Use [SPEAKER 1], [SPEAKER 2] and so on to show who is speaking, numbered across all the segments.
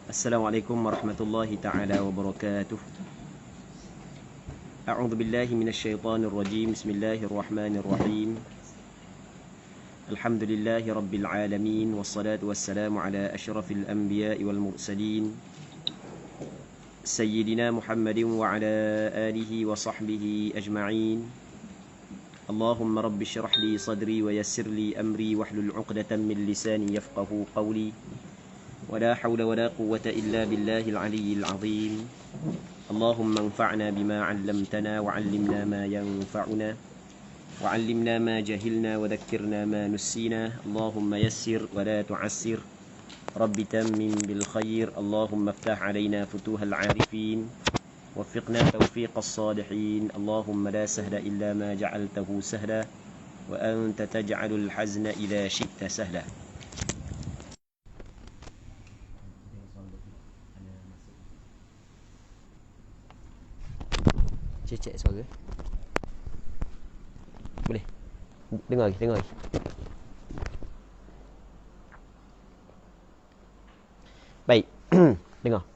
[SPEAKER 1] Assalamualaikum warahmatullahi ta'ala wabarakatuh. A'udzu billahi minasyaitonir rajim. Bismillahirrahmanirrahim. Alhamdulillahi rabbil alamin wassalatu wassalamu ala asyrafil anbiya'i wal mursalin sayyidina Muhammadin wa ala alihi wa sahbihi ajma'in. Allahumma rabbi shrah li sadri wa yassir li amri wahlul 'uqdatam min lisani yafqahu qawli. ولا حول ولا قوة إلا بالله العلي العظيم. اللهم انفعنا بما علمتنا وعلمنا ما ينفعنا وعلمنا ما جهلنا وذكرنا ما نسينا. اللهم يسر ولا تعسر. رب تمم بالخير. اللهم افتح علينا فتوح العارفين وفقنا توفيق الصالحين. اللهم لا سهل إلا ما جعلته سهلا وأنت تجعل الحزن إذا شئت سهلا. Cek suara. Boleh? Dengar lagi. Baik. Dengar.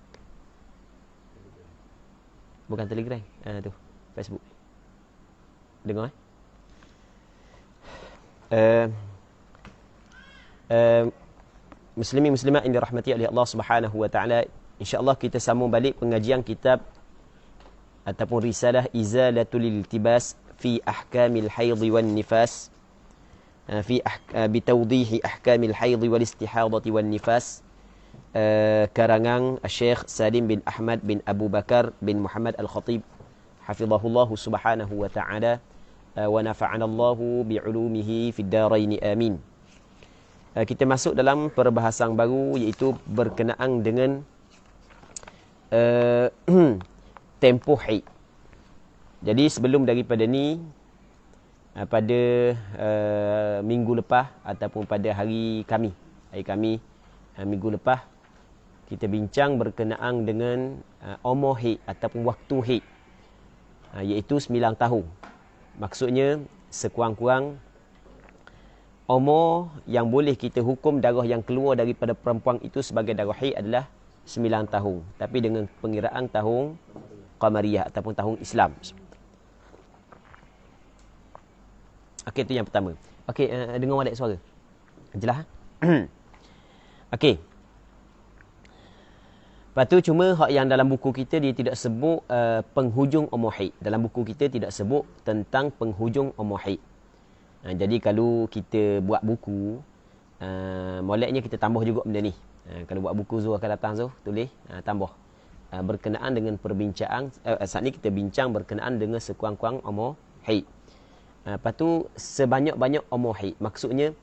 [SPEAKER 1] Bukan Telegram. Tu. Facebook. Dengar. Muslimin muslimat yang dirahmati oleh Allah Subhanahu wa taala, insya-Allah kita sambung balik pengajian kitab ataupun risalah Izalatul Iltibas fi Ahkamil Haid wan Nifas, bitawdihi Ahkamil Haid wal Istihadati wan Nifas, karangan Syekh Salim bin Ahmad bin Abu Bakar bin Muhammad Al-Khatib hafizahullah subhanahu wa ta'ala wa nafa'ana Allahu bi'ulumihi fid darain amin. Kita masuk dalam perbahasan baru, iaitu berkenaan dengan tempoh haid. Jadi sebelum daripada ni, pada minggu lepas ataupun pada hari kami minggu lepas, kita bincang berkenaan dengan umur haid ataupun waktu haid, iaitu 9 tahun. Maksudnya sekurang-kurang umur yang boleh kita hukum darah yang keluar daripada perempuan itu sebagai darah haid adalah 9 tahun, tapi dengan pengiraan tahun Qamariyah ataupun tahun Islam. Okey, itu yang pertama. Okey, dengar balik suara. Jelas? Okey. Lepas tu cuma hak yang dalam buku kita dia tidak sebut penghujung umur haid. Dalam buku kita tidak sebut tentang penghujung umur haid. Jadi kalau kita buat buku, moleknya kita tambah juga benda ni. Kalau buat buku Zul akan datang Zul, tulis, tambah. Berkenaan dengan perbincangan, saat ni kita bincang berkenaan dengan sekurang-kurang umur haid. Lepas tu sebanyak-banyak umur haid. Maksudnya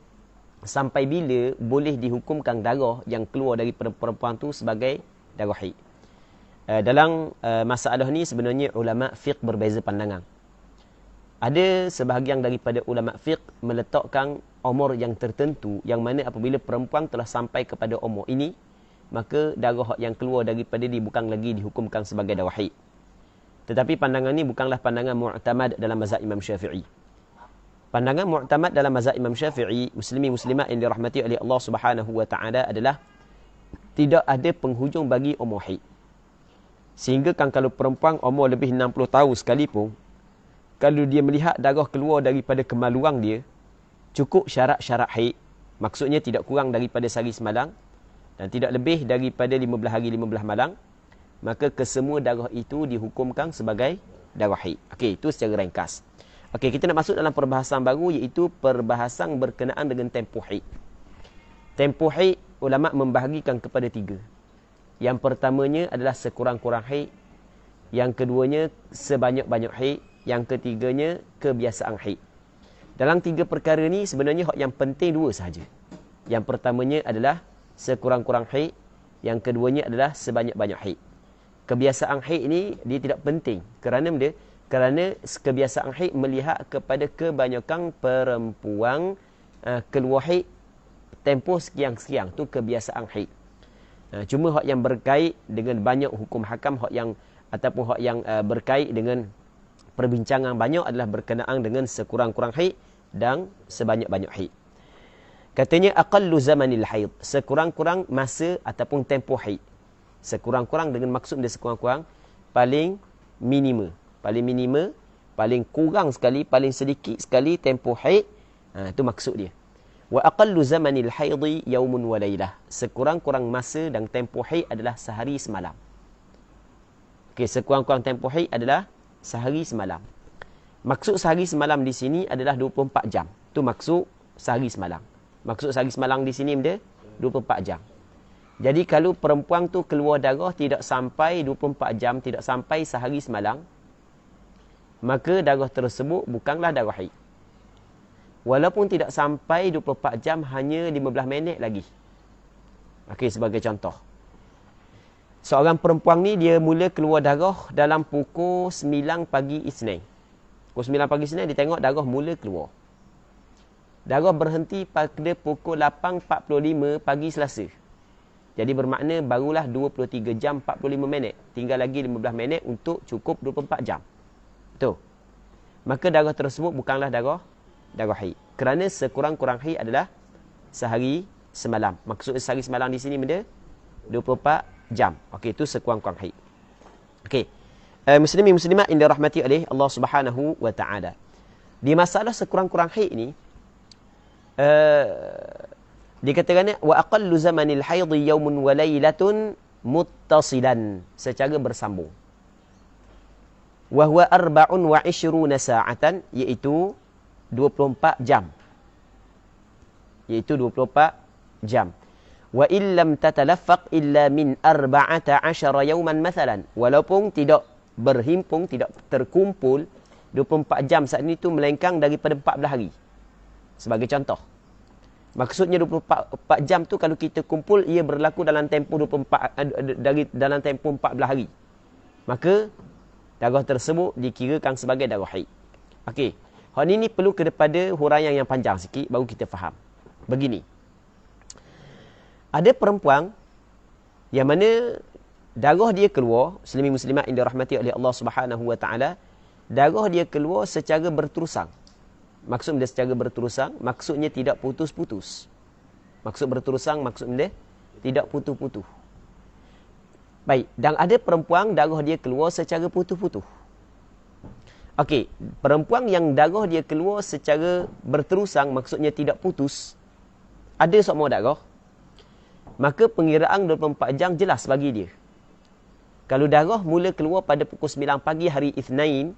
[SPEAKER 1] sampai bila boleh dihukumkan darah yang keluar daripada perempuan tu sebagai darah haid. Dalam masalah ni sebenarnya ulama fiqh berbeza pandangan. Ada sebahagian daripada ulama fiqh meletakkan umur yang tertentu, yang mana apabila perempuan telah sampai kepada umur ini, maka darah yang keluar daripada dia bukan lagi dihukumkan sebagai darah haid. Tetapi pandangan ni bukanlah pandangan mu'tamad dalam mazhab Imam Syafi'i. Pandangan mu'tamad dalam mazhab Imam Syafi'i, muslimin muslimat yang dirahmati oleh Allah Subhanahu wa taala, adalah tidak ada penghujung bagi umur haid. Sehingga kan kalau perempuan umur lebih 60 tahun sekalipun, kalau dia melihat darah keluar daripada kemaluan dia, cukup syarat-syarat haid, maksudnya tidak kurang daripada sehari semalam dan tidak lebih daripada 15 hari 15 malam, maka kesemua darah itu dihukumkan sebagai darah haid. Okey, itu secara ringkas. Okey, kita nak masuk dalam perbahasan baru, iaitu perbahasan berkenaan dengan tempoh haid. Tempoh haid ulama membahagikan kepada 3. Yang pertamanya adalah sekurang-kurang haid, yang keduanya sebanyak-banyak haid, yang ketiganya kebiasaan haid. Dalam 3 perkara ni sebenarnya hak yang penting 2 sahaja. Yang pertamanya adalah sekurang-kurang haid, yang keduanya adalah sebanyak-banyak haid. Kebiasaan haid ni dia tidak penting. Kerana benda? Kerana kebiasaan haid melihat kepada kebanyakan perempuan keluar haid tempoh sekian-sekian, tu kebiasaan haid. Cuma hak yang berkait dengan banyak hukum hakam, hak yang ataupun hak yang berkait dengan perbincangan banyak adalah berkenaan dengan sekurang-kurang haid dan sebanyak-banyak haid. Katanya aqallu zamanil haid, sekurang-kurang masa ataupun tempoh haid. Sekurang-kurang dengan maksud dia sekurang-kurang paling minima. Paling minima, paling kurang sekali, paling sedikit sekali tempoh haid. Itu maksud dia. Wa aqallu zamanil haidhi yaumun wa lailah. Sekurang-kurang masa dan tempoh haid adalah sehari semalam. Okey, sekurang-kurang tempoh haid adalah sehari semalam. Maksud sehari semalam di sini adalah 24 jam. Itu maksud sehari semalam. Maksud sehari semalam di sini benda 24 jam. Jadi kalau perempuan tu keluar darah tidak sampai 24 jam, tidak sampai sehari semalam, maka darah tersebut bukanlah darah haid. Walaupun tidak sampai 24 jam, hanya 15 minit lagi. Okey, sebagai contoh. Seorang perempuan ni dia mula keluar darah dalam pukul 9 pagi Isnin. Pukul 9 pagi Isnin dia tengok darah mula keluar. Darah berhenti pada pukul 8.45 pagi Selasa. Jadi bermakna barulah 23 jam 45 minit. Tinggal lagi 15 minit untuk cukup 24 jam. Betul? Maka darah tersebut bukanlah darah haid. Kerana sekurang-kurang haid adalah sehari semalam. Maksud sehari semalam di sini benda 24 jam. Okey, itu sekurang-kurang haid. Okey. Muslimin muslimat yang dirahmati oleh Allah Subhanahu wa taala. Di masalah sekurang-kurang haid ni dikatakan wa aqallu zamanil haidhi yaumun wa lailatun muttasilan, secara bersambung. Wa huwa 24 sa'atan, iaitu 24 jam. Iaitu 24 jam. Wa illam tatalaffaq illa min 14 yawman mathalan. Walaupun tidak berhimpun, tidak terkumpul 24 jam saat ini tu melengkang daripada 14 hari. Sebagai contoh. Maksudnya 24 jam tu kalau kita kumpul ia berlaku dalam tempoh dalam tempoh 14 hari. Maka darah tersebut dikirakan sebagai darah haid. Okey. Hal ini perlu kepada huraian yang panjang sikit baru kita faham. Begini. Ada perempuan yang mana darah dia keluar, muslimin muslimat yang dirahmati oleh Allah Subhanahu wa taala, darah dia keluar secara berterusan. Maksud dia secara berterusan, maksudnya tidak putus-putus. Maksud berterusan, maksud dia tidak putus-putus. Baik, dan ada perempuan darah dia keluar secara putus-putus. Okey, perempuan yang darah dia keluar secara berterusan, maksudnya tidak putus, ada sokmo darah, maka pengiraan 24 jam jelas bagi dia. Kalau darah mula keluar pada pukul 9 pagi hari Isnin,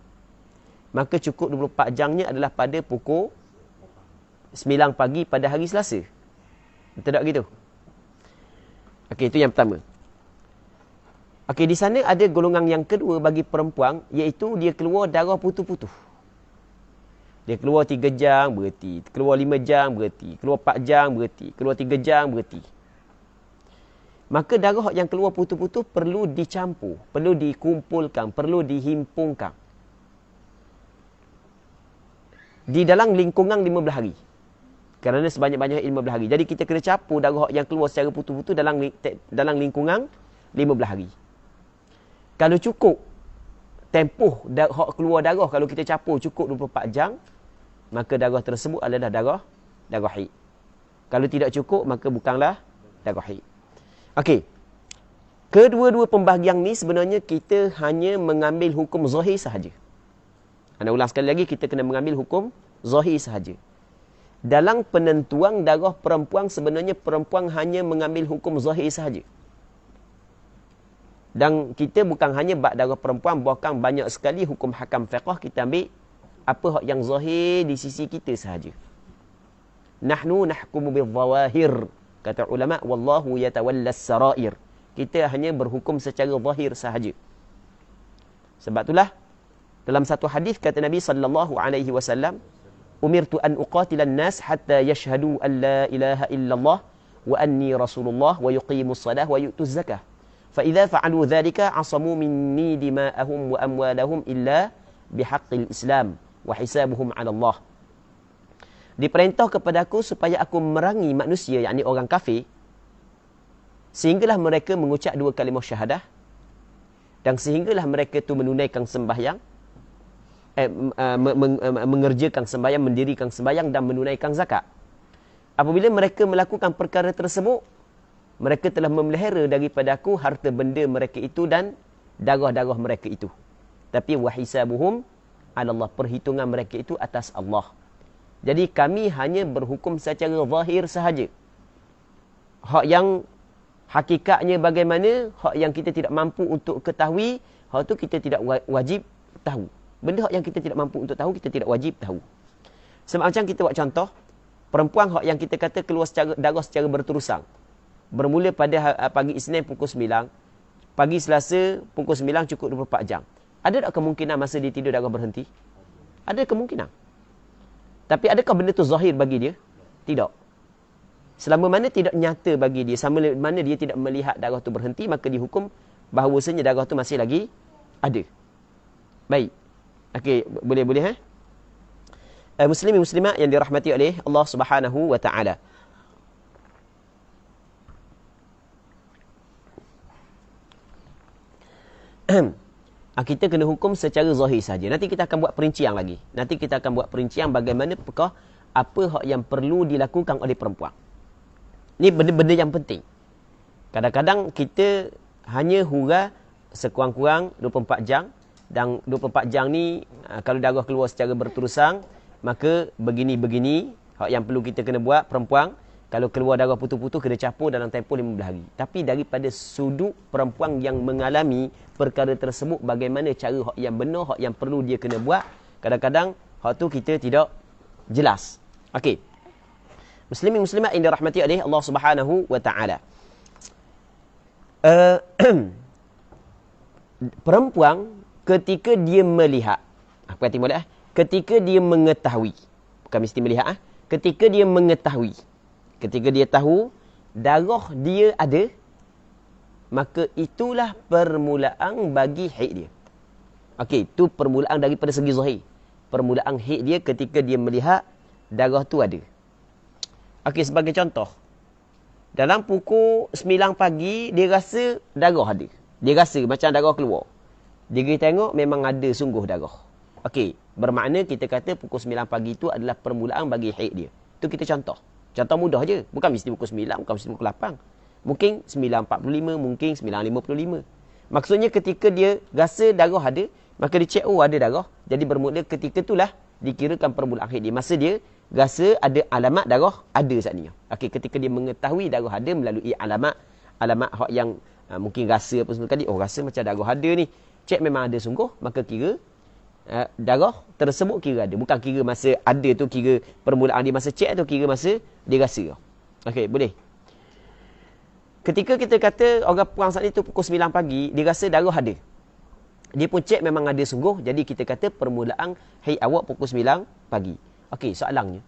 [SPEAKER 1] maka cukup 24 jamnya adalah pada pukul 9 pagi pada hari Selasa. Betul tak gitu? Okey, itu yang pertama. Okey, di sana ada golongan yang kedua bagi perempuan, iaitu dia keluar darah putus-putus. Dia keluar 3 jam, berhenti. Keluar 5 jam, berhenti. Keluar 4 jam, berhenti. Keluar 3 jam, berhenti. Maka darah yang keluar putus-putus perlu dicampur, perlu dikumpulkan, perlu dihimpunkan di dalam lingkungan 15 hari. Kerana sebanyak-banyak 15 hari. Jadi kita kena capur darah yang keluar secara putus-putus dalam lingkungan 15 hari. Kalau cukup tempoh hak keluar darah, kalau kita capur cukup 24 jam, maka darah tersebut adalah darah haid. Kalau tidak cukup, maka bukanlah darah haid. Okey. Kedua-dua pembahagian ni sebenarnya kita hanya mengambil hukum zahir sahaja. Anda ulang sekali lagi, kita kena mengambil hukum zahir sahaja. Dalam penentuan darah perempuan, sebenarnya perempuan hanya mengambil hukum zahir sahaja. Dan kita bukan hanya bab darah perempuan, bahkan banyak sekali hukum hakam fiqh kita ambil apa hak yang zahir di sisi kita sahaja. Nahnu nahkumu bil-zawahir, kata ulama, wallahu yatawallas sarair. Kita hanya berhukum secara zahir sahaja. Sebab itulah dalam satu hadis kata Nabi sallallahu alaihi wasallam, umirtu an uqatilan nas hatta yashhadu an la ilaha illallah wa anni rasulullah wa yuqimus salah wa yu'tuz zakah. Fa idza fa'alu dhalika 'asamu minni dima'ahum wa amwalahum illa bihaqqil Islam wa hisabuhum 'ala Allah. Diperintah kepada aku supaya aku merangi manusia, yakni orang kafir, sehinggalah mereka mengucap 2 kalimah syahadah dan sehinggalah mereka itu menunaikan sembahyang, mengerjakan sembahyang, mendirikan sembahyang dan menunaikan zakat. Apabila mereka melakukan perkara tersebut, mereka telah memelihara daripada aku harta benda mereka itu dan darah-darah mereka itu. Tapi wahisabuhum 'ala Allah, perhitungan mereka itu atas Allah. Jadi kami hanya berhukum secara zahir sahaja. Hak yang hakikatnya bagaimana, hak yang kita tidak mampu untuk ketahui, hak tu kita tidak wajib tahu. Benda hak yang kita tidak mampu untuk tahu, kita tidak wajib tahu. Sebab macam kita buat contoh, perempuan hak yang kita kata keluar darah secara berterusan. Bermula pada pagi Isnin pukul 9, pagi Selasa pukul 9 cukup 24 jam. Ada tak kemungkinan masa dia tidur darah berhenti? Ada kemungkinan. Tapi adakah benda tu zahir bagi dia? Tidak. Selama mana tidak nyata bagi dia, selama mana dia tidak melihat darah tu berhenti, maka dihukum bahawasanya darah tu masih lagi ada. Baik. Okey, boleh Muslimin muslimat yang dirahmati oleh Allah Subhanahu wa taala. Kita kena hukum secara zahir saja. Nanti kita akan buat perincian lagi. Nanti kita akan buat perincian bagaimana apa hak yang perlu dilakukan oleh perempuan. Ini benda-benda yang penting. Kadang-kadang kita hanya hura sekurang-kurang 24 jam. Dan 24 jam ni, kalau darah keluar secara berterusan, maka begini-begini, hak yang perlu kita kena buat, perempuan, kalau keluar darah putus-putus, kena capur dalam tempoh 15 hari. Tapi daripada sudut perempuan yang mengalami perkara tersebut, bagaimana cara hak yang benar, hak yang perlu dia kena buat, kadang-kadang hak tu kita tidak jelas. Okey. Muslimin muslimat yang dirahmati oleh Allah Subhanahu wa taala. Perempuan ketika dia melihat, apa kata molek? Ketika dia mengetahui, bukan mesti melihat, ketika dia mengetahui, ketika dia tahu darah dia ada, maka itulah permulaan bagi haid dia. Okey, itu permulaan daripada segi zahir. Permulaan haid dia ketika dia melihat darah tu ada. Okey, sebagai contoh, dalam pukul 9 pagi, dia rasa darah ada. Dia rasa macam darah keluar. Dia pergi tengok, memang ada sungguh darah. Okey, bermakna kita kata pukul 9 pagi itu adalah permulaan bagi haid dia. Itu kita contoh. Contoh mudah je. Bukan mesti pukul 9, bukan mesti pukul 8. Mungkin 9.45, mungkin 9.55. Maksudnya ketika dia rasa darah ada, maka dia cek, oh ada darah. Jadi bermula ketika itulah dikirakan permulaan haid dia. Masa dia rasa ada alamat darah ada saat ni. Okey, ketika dia mengetahui darah ada melalui alamat hak yang mungkin rasa apa semua tadi, oh rasa macam darah ada ni. Cek memang ada sungguh, maka kira darah tersebut kira ada. Bukan kira masa ada tu kira permulaan dia masa cek tu, kira masa dia rasa. Okey, boleh. Ketika kita kata orang perang saat ni tu pukul 9 pagi, dia rasa darah ada. Dia pun cek memang ada sungguh, jadi kita kata permulaan haid awak pukul 9 pagi. Okey, soalannya,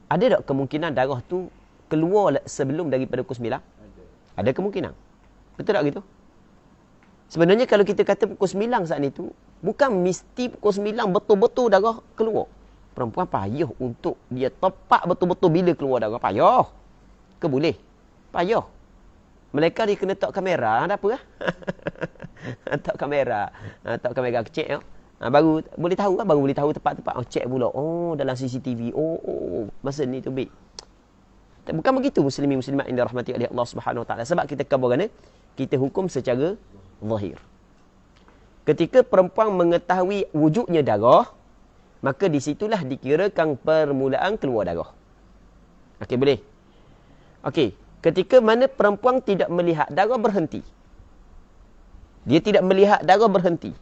[SPEAKER 1] ada tak kemungkinan darah tu keluar sebelum daripada pukul 9? Ada kemungkinan. Betul tak gitu? Sebenarnya kalau kita kata pukul 9 saat ni tu, bukan mesti pukul 9 betul-betul darah keluar. Perempuan payah untuk dia tepat betul-betul bila keluar darah. Payah. Ke boleh? Payah. Mereka dia kena tak kamera. Ada apa lah? Tak kamera. Tak kamera kecil. Baru boleh tahu lah. Baru boleh tahu tepat-tepat. Cek pula. Oh, dalam CCTV. Oh. Masa ni tu baik. Bukan begitu muslimin muslimat yang dirahmati oleh Allah Subhanahu Wa Taala. Sebab kita kata kita hukum secara zahir. Ketika perempuan mengetahui wujudnya darah, maka di situlah dikirakan permulaan keluar darah. Okey, boleh? Okey, ketika mana perempuan tidak melihat darah berhenti. Dia tidak melihat darah berhenti.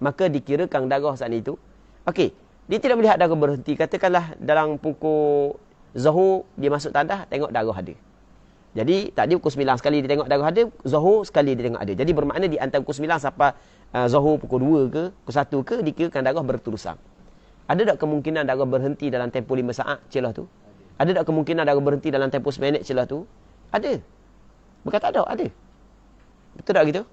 [SPEAKER 1] Maka dikirakan darah saat itu. Okey, dia tidak melihat darah berhenti. Katakanlah dalam pukul Zuhur dia masuk tandas, tengok darah ada. Jadi tadi pukul 9 sekali dia tengok darah ada, Zuhur sekali dia tengok ada. Jadi bermakna di antara pukul 9 sampai Zuhur pukul 2 ke, pukul 1 ke, dikirakan darah berterusan. Ada tak kemungkinan darah berhenti dalam tempoh 5 saat celah tu? Ada tak kemungkinan darah berhenti dalam tempoh 10 minit celah tu? Ada. Bukan tak ada, ada. Betul tak gitu?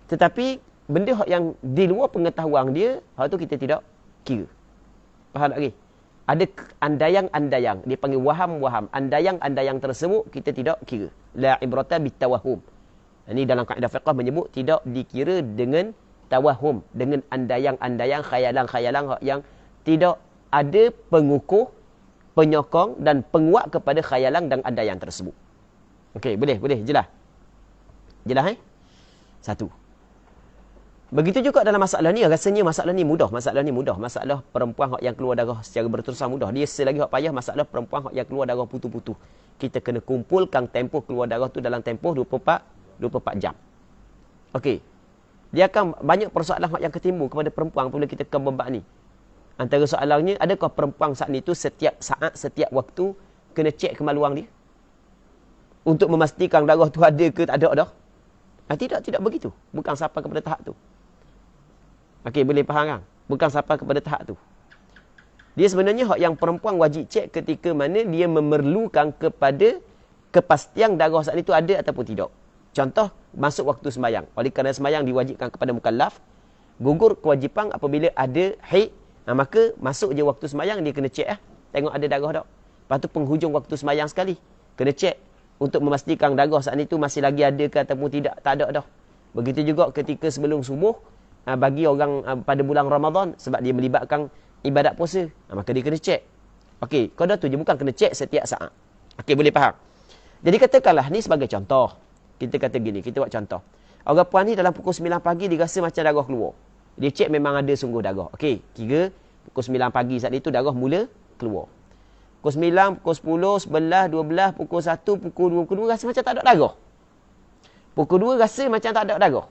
[SPEAKER 1] Tetapi benda yang di luar pengetahuan dia, hal tu kita tidak kira. Faham tak lagi? Ada andayang-andayang. Dia panggil waham-waham. Andayang-andayang tersebut kita tidak kira. La ibrata bitawahum. Ini dalam kaedah fiqh menyebut tidak dikira dengan tawahum. Dengan andayang-andayang, khayalan-khayalan yang tidak ada pengukuh, penyokong dan penguat kepada khayalan dan andayang tersebut. Okey, boleh. Jelas. Jelas, Satu. Begitu juga dalam masalah ni, rasanya masalah ni mudah. Masalah perempuan yang keluar darah secara berterusan mudah. Dia selagi hak payah masalah perempuan yang keluar darah putus-putus. Kita kena kumpulkan tempoh keluar darah tu dalam tempoh 24 jam. Okey. Dia akan banyak persoalan yang ketimbul kepada perempuan apabila kita akan bab ni. Antara soalannya, adakah perempuan saat ni tu setiap saat, setiap waktu kena cek kemaluan dia? Untuk memastikan darah tu ada ke tak ada dah? Tidak begitu. Bukan sampai kepada tahap tu. Okey, boleh faham kan? Bukan sampai kepada tahap tu. Dia sebenarnya hak yang perempuan wajib cek ketika mana dia memerlukan kepada kepastian darah saat itu ada ataupun tidak. Contoh, masuk waktu sembahyang. Oleh kerana sembahyang diwajibkan kepada mukallaf, gugur kewajipan apabila ada haid, maka masuk je waktu sembahyang dia kena cek tengok ada darah tak. Lepas tu penghujung waktu sembahyang sekali, kena cek untuk memastikan darah saat itu masih lagi ada ke ataupun tidak, tak ada dah. Begitu juga ketika sebelum subuh, bagi orang pada bulan Ramadan, sebab dia melibatkan ibadat puasa, maka dia kena cek. Okey, kau dah tu je, bukan kena cek setiap saat. Okey, boleh faham? Jadi katakanlah ni sebagai contoh. Kita kata gini, kita buat contoh. Orang puan ni dalam pukul 9 pagi dia rasa macam darah keluar. Dia cek memang ada sungguh darah. Okey, kira pukul 9 pagi saat itu darah mula keluar. Pukul 9, pukul 10, 11, 12, pukul 1, pukul 2, pukul 2 rasa macam tak ada darah. Pukul 2 rasa macam tak ada darah.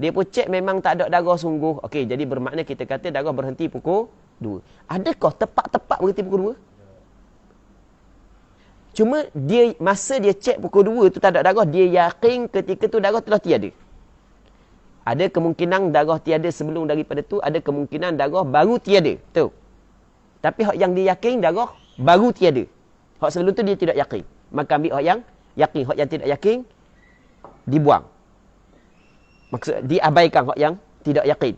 [SPEAKER 1] Dia pun cek memang tak ada darah sungguh. Okey, jadi bermakna kita kata darah berhenti pukul 2. Adakah tepat-tepat berhenti pukul 2? Cuma dia masa dia cek pukul 2 tu tak ada darah, dia yakin ketika tu darah telah tiada. Ada kemungkinan darah tiada sebelum daripada tu, ada kemungkinan darah baru tiada. Tu. Tapi hak yang dia yakin darah baru tiada. Hak sebelum tu dia tidak yakin. Maka ambil hak yang yakin, hak yang tidak yakin dibuang. Maksud diabaikan hak yang tidak yakin.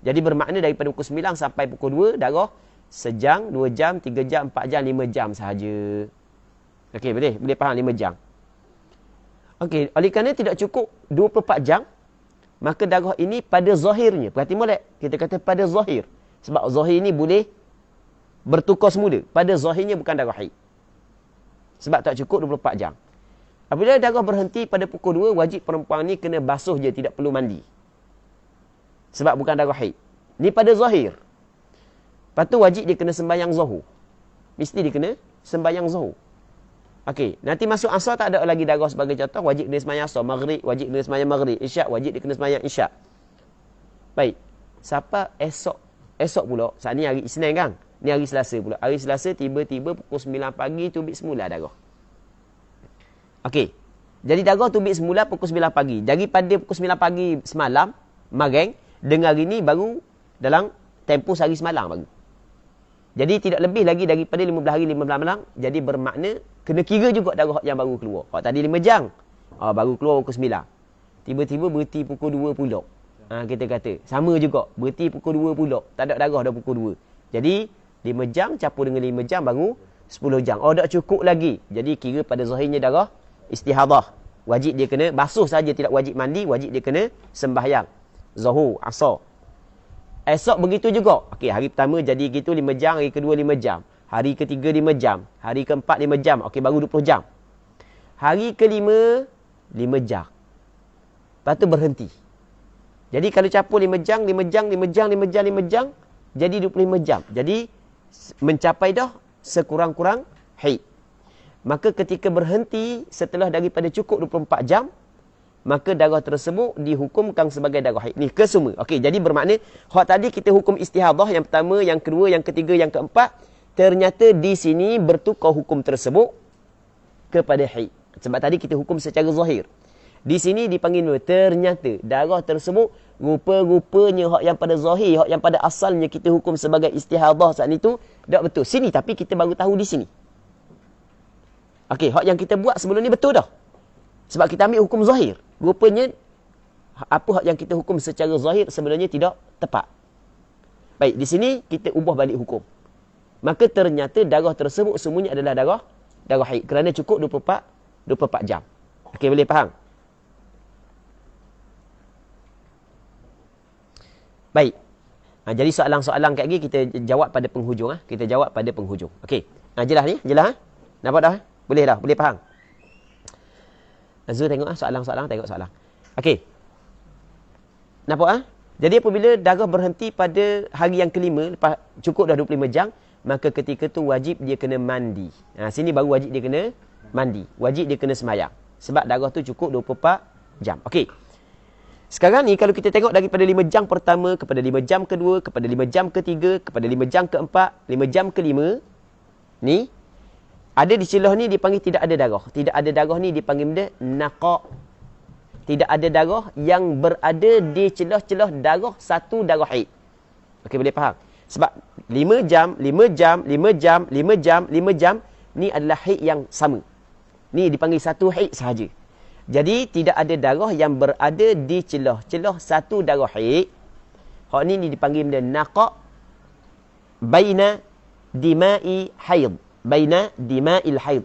[SPEAKER 1] Jadi bermakna daripada pukul 9 sampai pukul 2 darah sejam, 2 jam, 3 jam, 4 jam, 5 jam sahaja. Okey, boleh faham 5 jam. Okey, oleh kerana tidak cukup 24 jam, maka darah ini pada zahirnya, perhati molek, kita kata pada zahir. Sebab zahir ini boleh bertukar semula. Pada zahirnya bukan darah haid. Sebab tak cukup 24 jam. Apabila darah berhenti pada pukul 2, wajib perempuan ni kena basuh je, tidak perlu mandi. Sebab bukan darah haid. Ni pada zahir. Lepas tu wajib dia kena sembahyang zuhur. Mesti dia kena sembahyang zuhur. Okey, nanti masuk asar tak ada lagi darah sebagai contoh, wajib kena sembahyang asar. Maghrib, wajib kena sembahyang maghrib. Isyak, wajib dia kena sembahyang isyak. Baik. Siapa esok pula, saat ni hari Isnin kan? Ni hari Selasa pula. Hari Selasa tiba-tiba pukul 9 pagi tubik semula darah. Okey. Jadi darah tubik semula pukul 9 pagi. Daripada pukul 9 pagi semalam, maghrib, dengan hari ni baru dalam tempoh sehari semalam baru. Jadi tidak lebih lagi daripada 15 hari 15 malam. Jadi bermakna kena kira juga darah yang baru keluar. Kalau tadi 5 jam, baru keluar pukul 9. Tiba-tiba berhenti pukul 2 pula. Kita kata sama juga, berhenti pukul 2 pula. Tak ada darah dah pukul 2. Jadi 5 jam campur dengan 5 jam baru 10 jam. Tak cukup lagi. Jadi kira pada zahirnya darah istihadah. Wajib dia kena basuh saja, tidak wajib mandi, wajib dia kena sembahyang zuhur, asar. Esok begitu juga. Okey, hari pertama jadi gitu 5 jam, hari kedua 5 jam. Hari ketiga 5 jam, hari keempat 5 jam. Okey, baru 20 jam. Hari kelima 5 jam. Lepas tu berhenti. Jadi kalau campur 5 jam, 5 jam, 5 jam, 5 jam, 5 jam, jadi 25 jam. Jadi mencapai dah sekurang-kurang haid. Maka ketika berhenti setelah daripada cukup 24 jam, maka darah tersebut dihukumkan sebagai darah haid. Ni ke semua. Okey, jadi bermakna hak tadi kita hukum istihadah yang pertama, yang kedua, yang ketiga, yang keempat, ternyata di sini bertukar hukum tersebut kepada haid. Sebab tadi kita hukum secara zahir. Di sini dipanggil ternyata darah tersebut rupa-rupanya hak yang pada zahir, hak yang pada asalnya kita hukum sebagai istihadah saat itu tak betul. Sini tapi kita baru tahu di sini. Okey, hak yang kita buat sebelum ni betul dah. Sebab kita ambil hukum zahir. Rupanya apa hak yang kita hukum secara zahir sebenarnya tidak tepat. Baik, di sini kita ubah balik hukum. Maka ternyata darah tersebut semuanya adalah darah haid kerana cukup 24 jam. Okey, boleh faham? Baik. Jadi soalan-soalan kat lagi kita jawab pada penghujung. Kita jawab pada penghujung. Okey. Jelas ni? Jelas? Nampak dah? Boleh dah? Boleh faham? Azul tengok soalan-soalan, tengok soalan. Okey. Nampak Jadi apabila darah berhenti pada hari yang kelima, lepas cukup dah 25 jam, maka ketika tu wajib dia kena mandi. Sini baru wajib dia kena mandi. Wajib dia kena sembahyang. Sebab darah tu cukup 24 jam. Okey. Sekarang ni kalau kita tengok daripada 5 jam pertama, kepada 5 jam kedua, kepada 5 jam ketiga, kepada 5 jam keempat, 5 jam kelima, ni, ada di celah ni dipanggil tidak ada darah. Tidak ada darah ni dipanggil benda naqa'. Tidak ada darah yang berada di celah-celah darah satu darah haid. Okey, boleh faham? Sebab 5 jam, 5 jam, 5 jam, 5 jam, 5 jam, ni adalah haid yang sama. Ni dipanggil satu haid sahaja. Jadi, tidak ada darah yang berada di celah-celah satu darah haid. Hak ni dipanggil benda naqa' baina dima'i haid. Baina dima'il haid.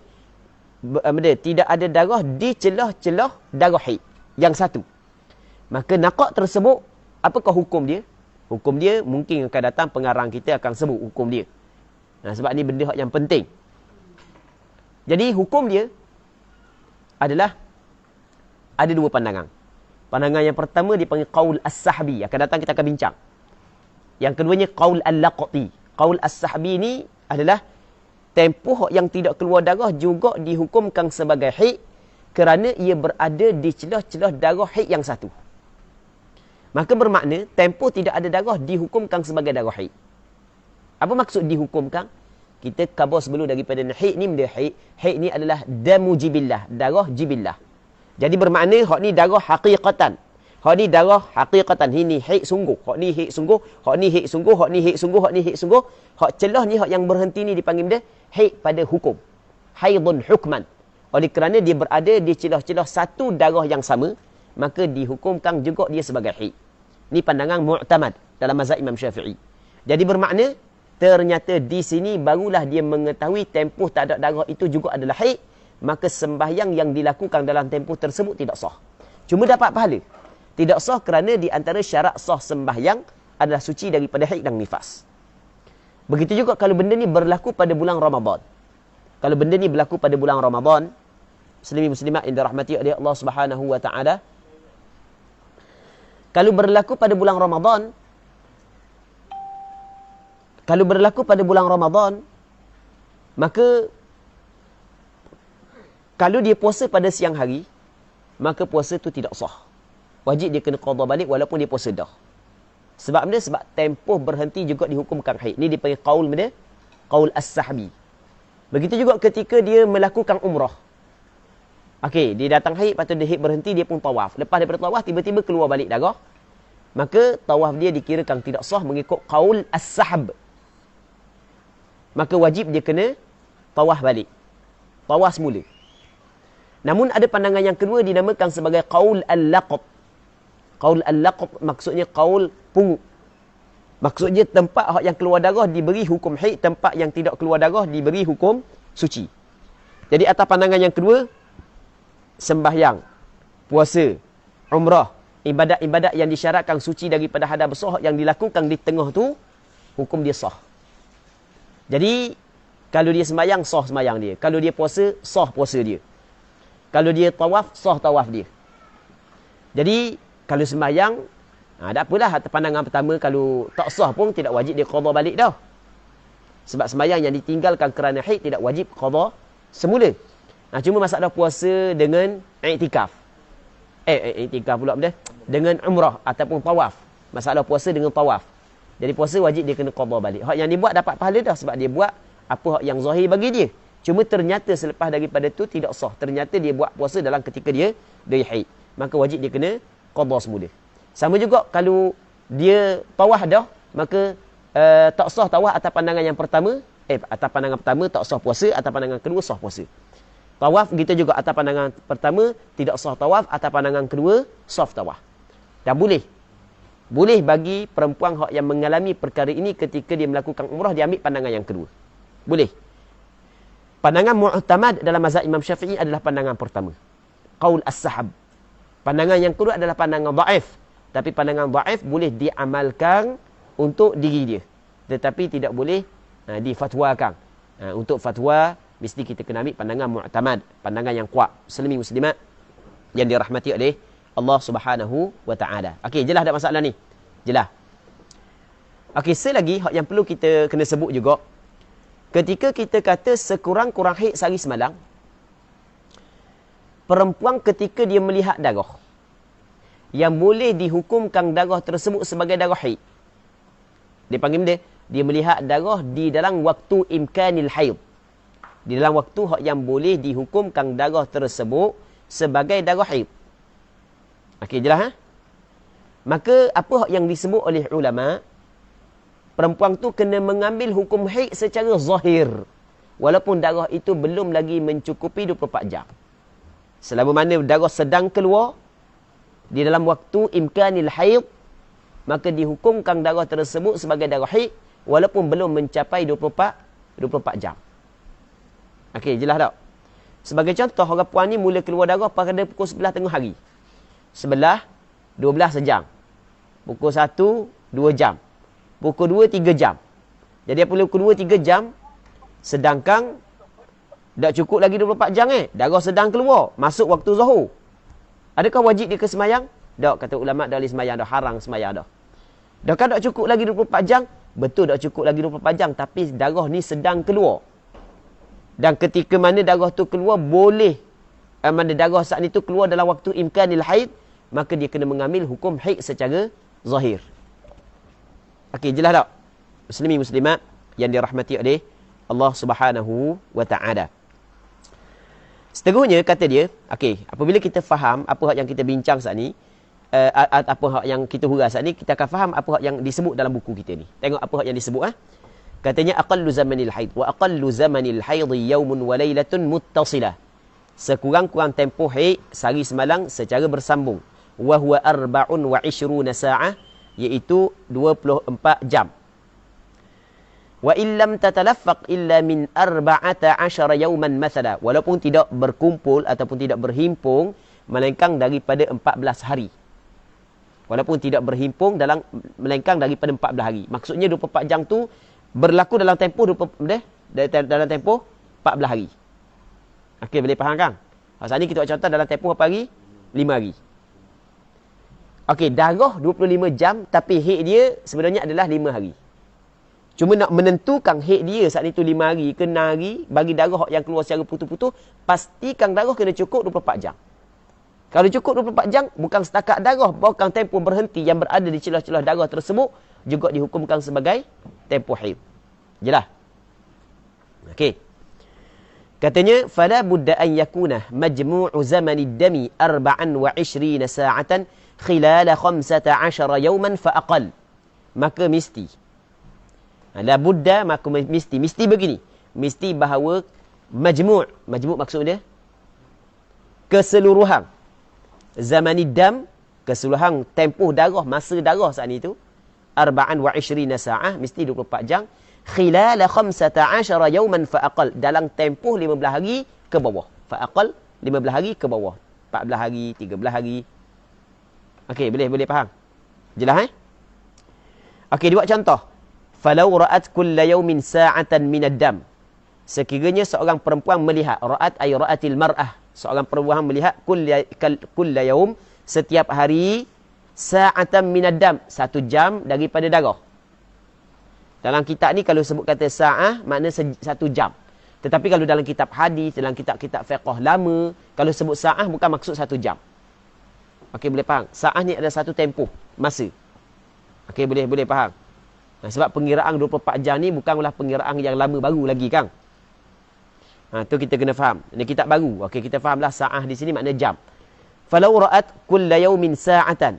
[SPEAKER 1] Benda, tidak ada darah di celah-celah darah haid. Yang satu. Maka naqa' tersebut, apakah hukum dia? Hukum dia mungkin akan datang pengarang kita akan sebut hukum dia. Sebab ni benda yang penting. Jadi hukum dia adalah ada dua pandangan. Pandangan yang pertama dipanggil qaul as-sahbi. Akan datang kita akan bincang. Yang keduanya qaul al-laqti. Qaul as-sahbi ni adalah tempoh yang tidak keluar darah juga dihukumkan sebagai haid kerana ia berada di celah-celah darah haid yang satu. Maka bermakna tempoh tidak ada darah dihukumkan sebagai darah haid. Apa maksud dihukumkan? Kita khabar sebelum daripada haid ni benda haid. Haid ni adalah damu jibillah, darah jibillah. Jadi bermakna hak ni darah haqiqatan. Hak ni darah haqiqatan. Ini haid sungguh. Hak ni haid sungguh, hak ni haid sungguh, hak ni haid sungguh, hak ni haid sungguh. Hak celah ni hak yang berhenti ni dipanggil benda haid pada hukum. Haidun hukman. Oleh kerana dia berada di celah-celah satu darah yang sama, maka dihukumkan juga dia sebagai haid. Ini pandangan mu'tamad dalam mazhab Imam Syafi'i. Jadi bermakna, ternyata di sini barulah dia mengetahui tempoh tak ada darah itu juga adalah haid, maka sembahyang yang dilakukan dalam tempoh tersebut tidak sah. Cuma dapat pahala. Tidak sah kerana di antara syarat sah sembahyang adalah suci daripada haid dan nifas. Begitu juga kalau benda ni berlaku pada bulan Ramadan. Kalau benda ni berlaku pada bulan Ramadan, muslimin-muslimat yang dirahmati oleh Allah Subhanahu wa taala, kalau berlaku pada bulan Ramadan, maka kalau dia puasa pada siang hari, maka puasa tu tidak sah. Wajib dia kena qada balik walaupun dia puasa dah. Sebab benda? Sebab tempoh berhenti juga dihukumkan haid. Ni dipanggil qaul benda? Qaul as-sahbi. Begitu juga ketika dia melakukan umrah. Okey, dia datang haid, lepas tu dia haid berhenti, dia pun tawaf. Lepas daripada tawaf, tiba-tiba keluar balik darah. Maka tawaf dia dikirakan tidak sah mengikut qaul as-sahb. Maka wajib dia kena tawaf balik. Tawaf semula. Namun ada pandangan yang kedua dinamakan sebagai qaul al-laqt. Qaul al-laqt maksudnya qaul pungut. Maksudnya tempat yang keluar darah diberi hukum haid, tempat yang tidak keluar darah diberi hukum suci. Jadi atas pandangan yang kedua, sembahyang, puasa, umrah, ibadat-ibadat yang disyaratkan suci daripada hadas besar yang dilakukan di tengah tu, hukum dia sah. Jadi kalau dia sembahyang, sah sembahyang dia. Kalau dia puasa, sah puasa dia. Kalau dia tawaf, sah tawaf dia. Jadi kalau sembahyang, tak apalah atas pandangan pertama, kalau tak sah pun tidak wajib dia qada balik dah. Sebab sembahyang yang ditinggalkan kerana haid tidak wajib qada semula. Cuma masalah puasa dengan i'tikaf. I'tikaf pula benda. Dengan umrah ataupun tawaf. Masalah puasa dengan tawaf. Jadi puasa wajib dia kena qada balik. Hak yang dibuat dapat pahala dah sebab dia buat apa hak yang zahir bagi dia. Cuma ternyata selepas daripada tu tidak sah. Ternyata dia buat puasa dalam ketika dia haid. Maka wajib dia kena qada semula. Sama juga kalau dia tawaf dah, maka tak sah tawaf atas pandangan yang pertama. Atas pandangan pertama tak sah puasa, atas pandangan kedua sah puasa. Tawaf kita juga atas pandangan pertama tidak sah tawaf, atas pandangan kedua sah tawaf. Dan boleh bagi perempuan yang mengalami perkara ini ketika dia melakukan umrah, dia ambil pandangan yang kedua. Boleh. Pandangan mu'tamad dalam mazhab Imam Syafi'i adalah pandangan pertama. Qaul as-sahab. Pandangan yang kedua adalah pandangan dhaif. Tapi pandangan dhaif boleh diamalkan untuk diri dia. Tetapi tidak boleh difatwakan. Untuk fatwa, mesti kita kena ambil pandangan mu'tamad. Pandangan yang kuat. Muslimin muslimat yang dirahmati oleh Allah Subhanahu wa taala. Okey, jelas tak masalah ni? Jelas. Okey, selagi hak yang perlu kita kena sebut juga, ketika kita kata sekurang-kurang haid sehari semalam, perempuan ketika dia melihat darah, yang boleh dihukumkan darah tersebut sebagai darah haid, dia panggil dia, dia melihat darah di dalam waktu imkanil haid, di dalam waktu hak yang boleh dihukumkan darah tersebut sebagai darah haid. Okey, jelas ha? Maka apa hak yang disebut oleh ulama, perempuan tu kena mengambil hukum haid secara zahir, walaupun darah itu belum lagi mencukupi 24 jam. Selama mana darah sedang keluar di dalam waktu imkanil haid, maka dihukumkan darah tersebut sebagai darah haid walaupun belum mencapai 24 jam. Okey, jelas tak? Sebagai contoh, orang puan ni mula keluar darah pada pukul 11 tengah hari. 11, 12 sejam. Pukul 1, 2 jam. Pukul 2, 3 jam. Jadi pukul 2, 3 jam, sedangkan tak cukup lagi 24 jam darah sedang keluar, masuk waktu zuhur. Adakah wajib dia ke semayang? Tak, kata ulama' dah boleh semayang dah, haram semayang dah. Dah kan tak cukup lagi 24 jam? Betul tak cukup lagi 24 jam, tapi darah ni sedang keluar. Dan ketika mana darah tu keluar, boleh, mana darah saat ni tu keluar dalam waktu imkanil haid, maka dia kena mengambil hukum haid secara zahir. Okey, jelas tak? Muslimin muslimat yang dirahmati oleh Allah Subhanahu wa taala. Seterusnya kata dia, okey, apabila kita faham apa hak yang kita bincang saat ni, apa hak yang kita huraikan saat ni, kita akan faham apa hak yang disebut dalam buku kita ni. Tengok apa hak yang disebut. Katanya aqallu zamanil haid wa aqallu zamanil haid yawmun wa lailatun muttasilah. Sekurang-kurang tempoh haid sehari semalam secara bersambung. Wa huwa 24 sa'ah, iaitu 24 jam. Wa illam tatalaffaq illa min 14 yawman mathala, walaupun tidak berkumpul ataupun tidak berhimpun melainkan daripada 14 hari. Walaupun tidak berhimpun melainkan daripada 14 hari. Maksudnya 24 jam tu berlaku dalam tempoh dalam tempoh 14 hari. Okey, boleh faham kan? Saat ni kita buat contoh dalam tempoh apa hari? 5 hari. Okey, darah 25 jam tapi haid dia sebenarnya adalah 5 hari. Cuma nak menentukan haid dia saat itu 5 hari ke 6 hari, bagi darah yang keluar secara putus-putus, pastikan darah kena cukup 24 jam. Kalau cukup 24 jam, bukan setakat darah, bahkan tempoh berhenti yang berada di celah-celah darah tersebut juga dihukumkan sebagai tempoh haid. Jelas? Okey. Katanya, fala budda an yakuna majmu'u zamanid dami 24 sa'atan khilala 15 yawman fa aqal. Maka mesti, la budda, maka mesti begini, mesti bahawa majmu' maksud dia keseluruhan zamanid dam, keseluruhan tempoh darah, masa darah saat itu 24 sa'ah, mesti 24 jam, khilala 15 yawman fa aqal, dalam tempoh 15 hari ke bawah. Fa aqal 15 hari ke bawah, 14 hari, 13 hari. Okey, boleh faham? Jelas Okey, dia buat contoh. Falau ra'at kulla yawmin sa'atan minad dam. Sekiranya seorang perempuan melihat, ra'at ay ra'atil mar'ah, seorang perempuan melihat kulla yawm, setiap hari, sa'atan minad dam, 1 jam daripada darah. Dalam kitab ni kalau sebut kata sa'ah, makna 1 jam. Tetapi kalau dalam kitab hadis, dalam kitab-kitab fiqh lama, kalau sebut sa'ah bukan maksud 1 jam. Okey, boleh faham? Sa'ah ni ada satu tempoh masa. Okey, boleh faham? Sebab pengiraan 24 jam ni bukanlah pengiraan yang lama baru lagi kan. Tu kita kena faham. Ini kitab baru. Okey, kita fahamlah sa'ah di sini makna jam. Falau ra'at kulla yawmin sa'atan.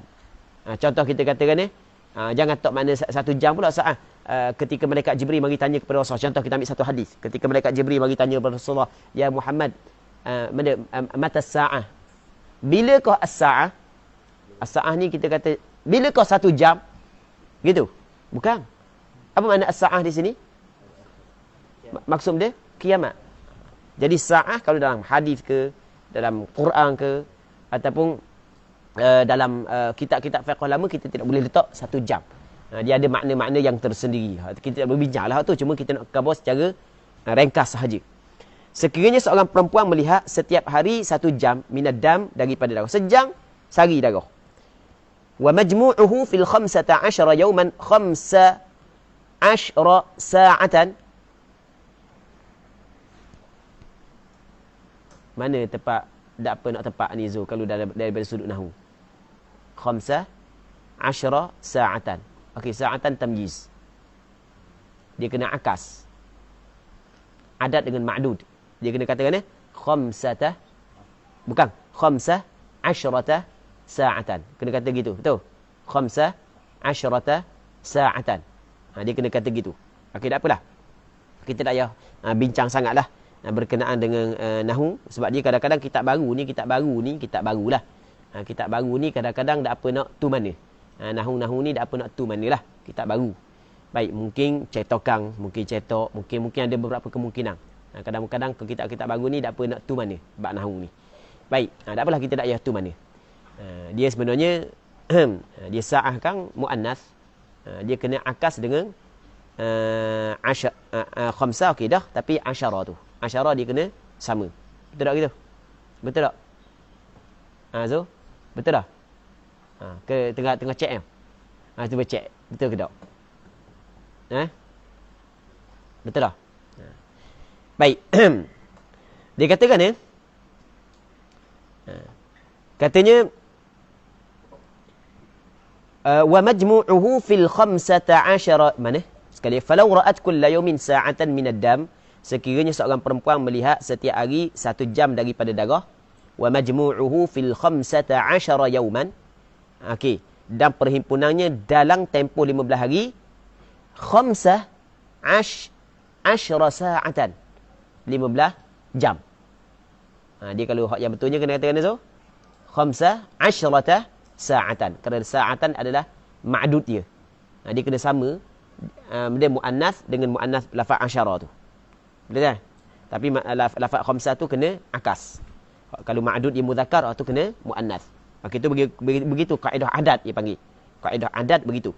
[SPEAKER 1] Contoh kita katakan jangan tok makna 1 jam pula sa'ah. Ketika malaikat Jibril mari tanya kepada Rasulullah. Contoh kita ambil satu hadis. Ketika malaikat Jibril mari tanya kepada Rasulullah, ya Muhammad, mata sa'ah? Bilakah as-sa'ah? As-sa'ah ni kita kata, bilakah 1 jam? Gitu. Bukan. Apa makna as-sa'ah di sini? Maksud dia kiamat. Jadi sa'ah kalau dalam hadis ke, dalam Quran ke, ataupun dalam kitab-kitab fiqh lama, kita tidak boleh letak 1 jam. Dia ada makna-makna yang tersendiri. Kita tak berbincanglah tu, cuma kita nak cover secara ringkas sahaja. Sekiranya seorang perempuan melihat setiap hari 1 jam minad dam daripada darah. Sejam sehari darah. Wa majmu'uhu fil 15 yawman 15 sa'atan. Mana tepat tak apa nak tepat ni Zul kalau daripada sudut nahwu. 15 sa'atan. Okey, sa'atan tamyiz. Dia kena akas. Adat dengan ma'dud. Dia kena katakan khamsata, bukan khamsah asyrata sa'atan. Kena kata gitu, betul? Khamsah asyrata sa'atan. Dia kena kata gitu. Okey, tak apalah. Kita tak payah bincang sangatlah berkenaan dengan nahwu, sebab dia kadang-kadang kitab baru ni kitab barulah. Kitab baru ni kadang-kadang tak apa nak tu mana. Nahwu ni tak apa nak tu manalah. Kitab baru. Baik, mungkin cetokan, mungkin cetok, mungkin ada beberapa kemungkinan. Kadang-kadang kitab-kitab baru ni tak apa nak tu mana bab nahwu ni. Baik, tak apalah kita tak payah tu mana. Dia sebenarnya dia sa'ahkan muannas. Dia kena akas dengan khamsah, okey dah, tapi asyara tu. Asyara dia kena sama. Betul tak gitu? Betul tak? Zo, betul tak? Ke tengah check cuba check. Betul ke tak? Betul tak? Baik. Dia katakan katanya wa majmu'uhu fil 15 mana? Sekali falau ra'at kulla yawmin sa'atan min ad-dam, sekiranya seorang perempuan melihat setiap hari 1 jam daripada darah, wa majmu'uhu fil 15 yawman. Okey, dan perhimpunannya dalam tempoh 15 hari 15 sa'atan. 15 jam. Dia kalau hak yang betulnya kena katakan so 15 sa'atan. Kerana sa'atan adalah ma'dud dia. Dia kena sama dia muannas dengan muannas lafaz asyara tu. Betul tak? Tapi lafaz khamsah tu kena akas. Kalau ma'dud dia muzakkar tu kena muannas. Okey, tu begitu kaedah adat dia panggil. Kaedah adat begitu.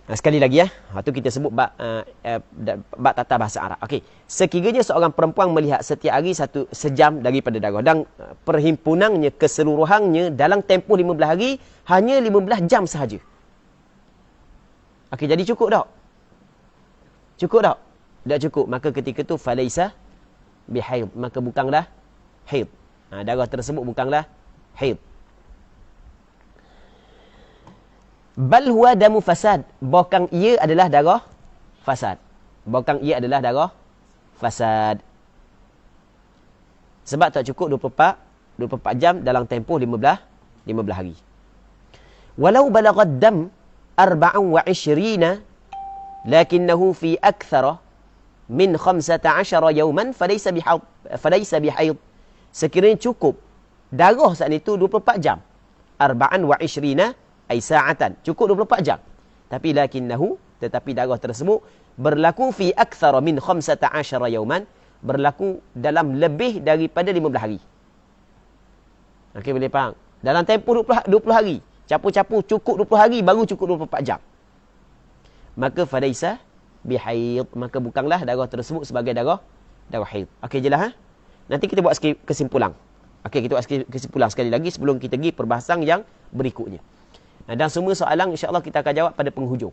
[SPEAKER 1] Sekali lagi tu kita sebut bab tata bahasa Arab. Okey, sekiranya seorang perempuan melihat setiap hari sejam daripada darah dan perhimpunannya keseluruhannya dalam tempoh 15 hari hanya 15 jam sahaja. Okey, jadi cukup tak? Cukup tak? Tak cukup. Maka ketika tu falaisa bihaid, maka bukanlah haid. Darah tersebut bukanlah haid. Bal huwa damu fasad, bahkan ia adalah darah fasad. Bahkan ia adalah darah fasad. Sebab tak cukup 24 jam dalam tempoh 15 hari. Walau balagad dam 24 lakinnahu fi akthara min 15 yawman falaysa bihaid. Sekiranya cukup darah saat itu 24 jam. 24 ay sa'atan, cukup 24 jam. Tapi tetapi darah tersebut berlaku fi akthara min 15 yawman, berlaku dalam lebih daripada 15 hari. Okey, boleh faham? Dalam tempoh 20 hari, capu-capu cukup 20 hari baru cukup 24 jam. Maka falaisa bihaid, maka bukanlah darah tersebut sebagai darah haid. Okey, jelas Nanti kita buat kesimpulan. Okey, kita buat kesimpulan sekali lagi sebelum kita pergi perbahasan yang berikutnya. Dan semua soalan insya-Allah kita akan jawab pada penghujung.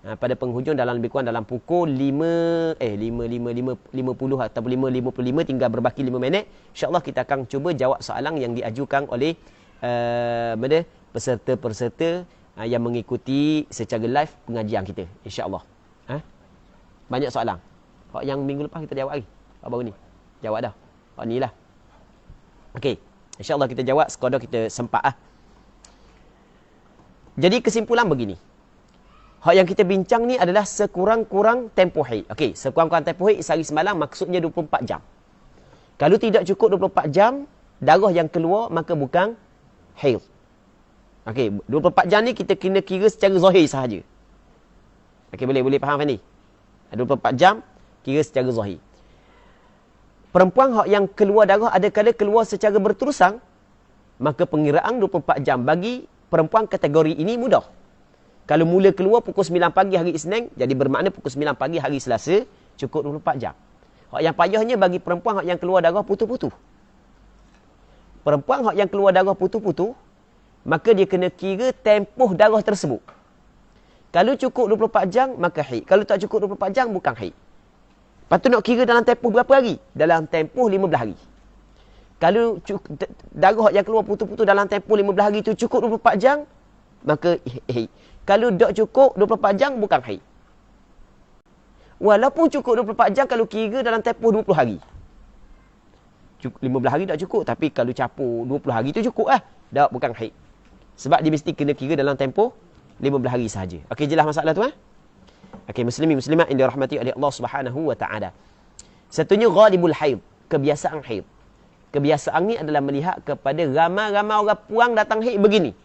[SPEAKER 1] Pada penghujung dalam lebih kurang dalam pukul 5:50 atau 5:55, tinggal berbaki 5 minit. Insya-Allah kita akan cuba jawab soalan yang diajukan oleh peserta-peserta yang mengikuti secara live pengajian kita, insya-Allah. Banyak soalan. Hak yang minggu lepas kita jawab lagi. Hak baru ni. Jawab dah. Hak ni lah. Okey. InsyaAllah kita jawab sekadar kita sempat Jadi kesimpulan begini. Hak yang kita bincang ni adalah sekurang-kurang tempoh haid. Okey, sekurang-kurang tempoh haid sehari semalam maksudnya 24 jam. Kalau tidak cukup 24 jam, darah yang keluar maka bukan haid. Okey, 24 jam ni kita kena kira secara zahir sahaja. Okey, boleh faham Fandi? 24 jam kira secara zahir. Perempuan hak yang keluar darah adakala keluar secara berterusan, maka pengiraan 24 jam bagi perempuan kategori ini mudah. Kalau mula keluar pukul 9 pagi hari Isnin, jadi bermakna pukul 9 pagi hari Selasa, cukup 24 jam. Hak yang payahnya bagi perempuan hak yang keluar darah putus-putus. Perempuan hak yang keluar darah putus-putus, maka dia kena kira tempoh darah tersebut. Kalau cukup 24 jam, maka haid. Kalau tak cukup 24 jam, bukan haid. Lepas tu nak kira dalam tempoh berapa hari? Dalam tempoh 15 hari. Kalau darah yang keluar putus-putus dalam tempoh 15 hari tu cukup 24 jam, maka haid. Kalau tak cukup 24 jam, bukan haid. Walaupun cukup 24 jam kalau kira dalam tempoh 20 hari. 15 hari tak cukup. Tapi kalau capur 20 hari tu cukup lah. Tak, bukan haid. Sebab dia mesti kena kira dalam tempoh 15 hari sahaja. Okey, jelas masalah tu? Okey, muslimin muslimat yang dirahmati oleh Allah Subhanahu wa taala. Satunya ghalibul haid, kebiasaan haid. Kebiasaan ni adalah melihat kepada ramai-ramai orang puang datang haid begini.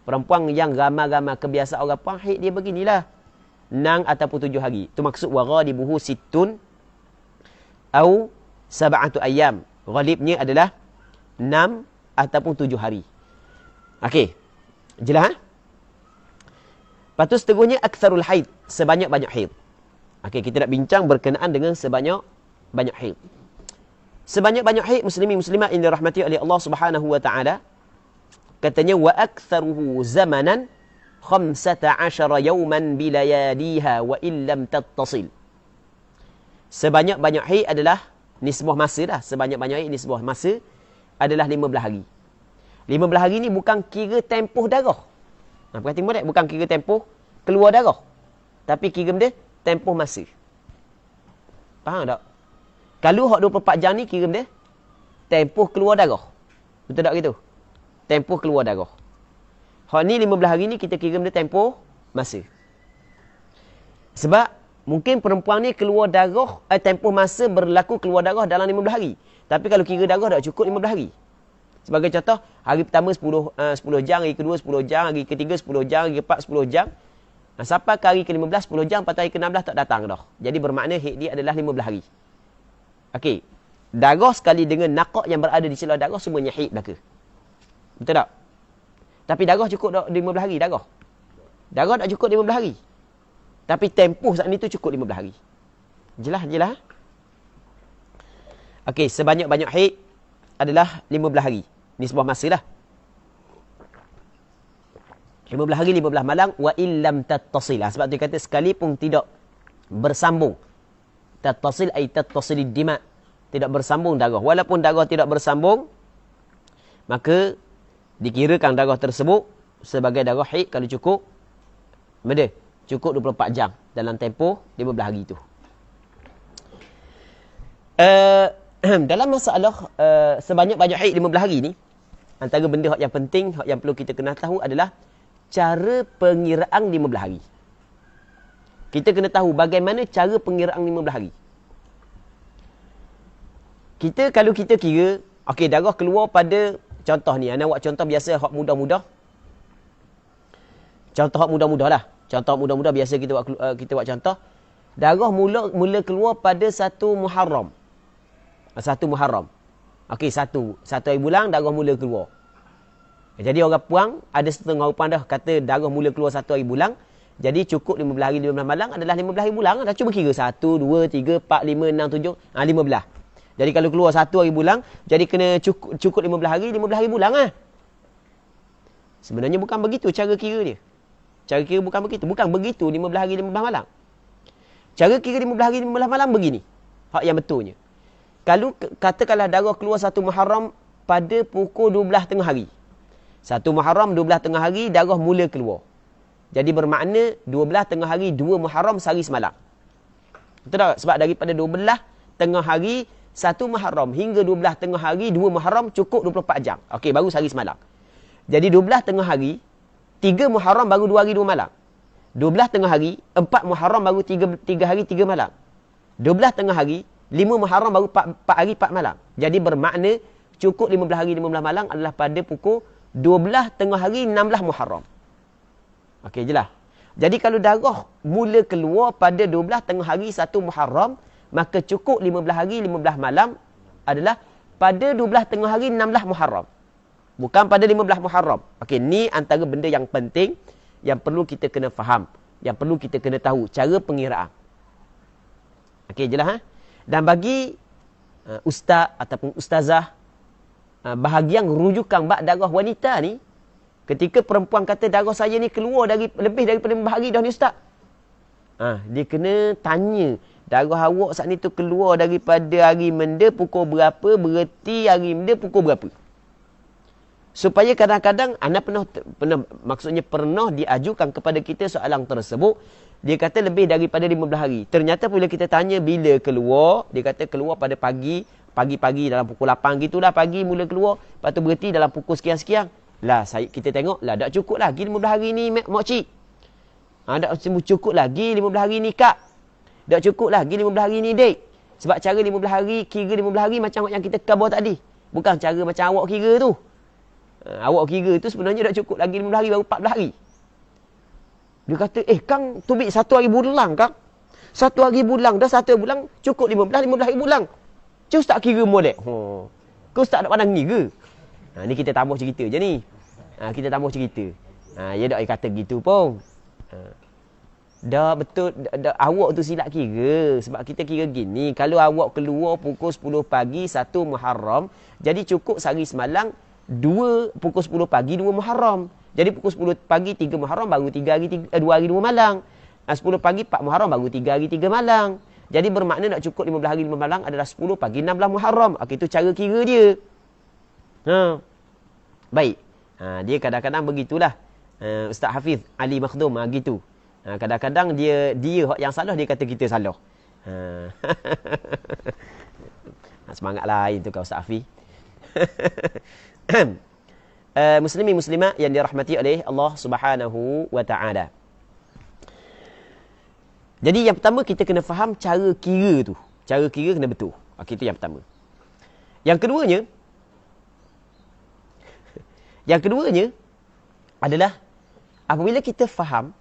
[SPEAKER 1] Perempuan yang ramai-ramai kebiasaan orang puang haid dia beginilah. 6 ataupun 7 hari. Itu maksud wa ghalibuhu sittun au sab'atu ayyam. Ghalibnya adalah 6 ataupun 7 hari. Okey. Jelas? Lepas tu seterusnya aktsarul haid, sebanyak-banyak haid. Okey, kita nak bincang berkenaan dengan sebanyak-banyak haid. Sebanyak-banyak haid muslimin muslimat yang dirahmati oleh Allah Subhanahu wa taala. Katanya wa aktsaruhu zamanan 15 yawman bilayaliha wa illam tattasil. Sebanyak-banyak haid adalah nisbah masa dah. Sebanyak-banyak haid nisbah masa adalah 15 hari. 15 hari ni bukan kira tempoh darah. Perhatikan boleh? Bukan kira tempoh keluar darah. Tapi kira benda tempoh masa. Faham tak? Kalau hak 24 jam ni kira benda tempoh keluar darah. Betul tak gitu? Tempoh keluar darah. Hak ni 15 hari ni kita kira benda tempoh masa. Sebab mungkin perempuan ni keluar darah, tempoh masa berlaku keluar darah dalam 15 hari. Tapi kalau kira darah tak cukup 15 hari. Sebagai contoh, hari pertama 10 jam, hari kedua 10 jam, hari ketiga 10 jam, hari keempat 10 jam. Sampai ke hari ke-15, 10 jam, lepas hari ke-16 tak datang dah. Jadi bermakna haid dia adalah 15 hari. Okey. Darah sekali dengan naqak yang berada di celah darah semuanya haid belaka. Betul tak? Tapi darah cukup 15 hari darah. Darah tak cukup 15 hari. Tapi tempoh saat ni tu cukup 15 hari. Jelas? Okey, sebanyak-banyak haid adalah 15 hari. Ni sebuah masa lah. 15 hari, 15 malam. Wa illam tattasil. Sebab tu dia kata sekalipun tidak bersambung. Tattasil ay tattasilid dima'. Tidak bersambung darah. Walaupun darah tidak bersambung, maka dikirakan darah tersebut sebagai darah haid kalau cukup benda cukup 24 jam dalam tempoh 15 hari itu. Dalam masalah sebanyak-banyak haid 15 hari ni, antara benda yang penting, yang perlu kita kena tahu adalah cara pengiraan 15 hari. Kita kena tahu bagaimana cara pengiraan 15 hari. Kalau kita kira, okey, darah keluar pada contoh ni, ana buat contoh biasa hak mudah-mudah. Contoh hak mudah-mudah lah. Contoh mudah-mudah biasa kita buat contoh. Darah mula keluar pada 1 Muharram. 1 Muharram. Okey, satu hari bulan darah mula keluar. Jadi orang puang ada setengah orang puang dah kata darah mula keluar 1 hari bulan. Jadi cukup 15 hari 15 malam adalah 15 hari bulan. Dah cuba kira 1, 2, 3, 4, 5, 6, 7, 15. Jadi kalau keluar 1 hari bulan, jadi kena cukup 15 hari bulan lah. Sebenarnya bukan begitu cara kira dia. Cara kira bukan begitu. Bukan begitu 15 hari 15 malam. Cara kira 15 hari 15 malam begini. Hak yang betulnya. Kalau katakanlah darah keluar 1 Muharram pada pukul 12 tengah hari. 1 Muharram 12 tengah hari darah mula keluar. Jadi bermakna 12 tengah hari 2 Muharram sehari semalam. Betul tak? Sebab daripada 12 tengah hari 1 Muharram hingga 12 tengah hari 2 Muharram cukup 24 jam. Okey, baru sehari semalam. Jadi 12 tengah hari 3 Muharram baru 2 hari 2 malam. 12 tengah hari 4 Muharram baru 3 hari 3 malam. 12 tengah hari 5 Muharram baru 4 hari 4 malam. Jadi bermakna cukup 15 hari 15 malam adalah pada pukul 12 tengah hari 16 Muharram. Okey, jelas. Jadi kalau darah mula keluar pada 12 tengah hari 1 Muharram, maka cukup 15 hari 15 malam adalah pada 12 tengah hari 16 Muharram. Bukan pada 15 Muharram. Okey, ni antara benda yang penting yang perlu kita kena faham, yang perlu kita kena tahu cara pengiraan. Okey, jelas Dan bagi ustaz ataupun ustazah, bahagian rujukan bab darah wanita ni, ketika perempuan kata darah saya ni keluar dari lebih daripada 5 hari dah ni ustaz. Dia kena tanya, darah awak saat ni tu keluar daripada hari menda pukul berapa, bererti hari menda pukul berapa. Supaya kadang-kadang anda pernah maksudnya pernah diajukan kepada kita soalan tersebut, dia kata lebih daripada 15 hari. Ternyata bila kita tanya bila keluar, dia kata keluar pada pagi dalam pukul 8 gitulah pagi mula keluar, lepas tu berhenti dalam pukul sekian-sekian. Lah kita tengok lah tak cukup lagi 15 hari ni makcik. Tak cukup lagi 15 hari ni kak. Tak cukup lagi 15 hari ni dek. Sebab cara 15 hari, kira 15 hari macam yang kita khabar tadi. Bukan cara macam awak kira tu. Awak kira tu sebenarnya dah cukup lagi 15 hari baru 14 hari. Dia kata, Kang tubik 1 hari bulan Kang. 1 hari bulan, dah 1 hari bulan cukup 15 hari bulan. Cuma ustaz kira molek. Kau ustaz nak pandang ni ke? Ni kita tambah cerita je ni. Kita tambah cerita. Ya dak kata gitu pun. Dah betul, awak tu silap kira. Sebab kita kira gini, kalau awak keluar pukul 10 pagi 1 Muharram, jadi cukup sehari semalam pukul 10 pagi 2 Muharram. Jadi pukul 10 pagi 3 Muharram baru 2 hari 2 malam. 10 pagi 4 Muharram baru 3 hari 3 malam. Jadi bermakna nak cukup 15 hari 5 malam adalah 10 pagi 16 Muharram. Itu cara kira dia. Baik. Dia kadang-kadang begitulah. Ustaz Hafiz Ali Makhdum gitu. Kadang-kadang dia yang salah, dia kata kita salah. Semangat lain tu kau Ustaz Hafiz. Muslimin muslimat yang dirahmati oleh Allah Subhanahu wa taala. Jadi yang pertama kita kena faham cara kira tu. Cara kira kena betul. Itu yang pertama. Yang keduanya adalah apabila kita faham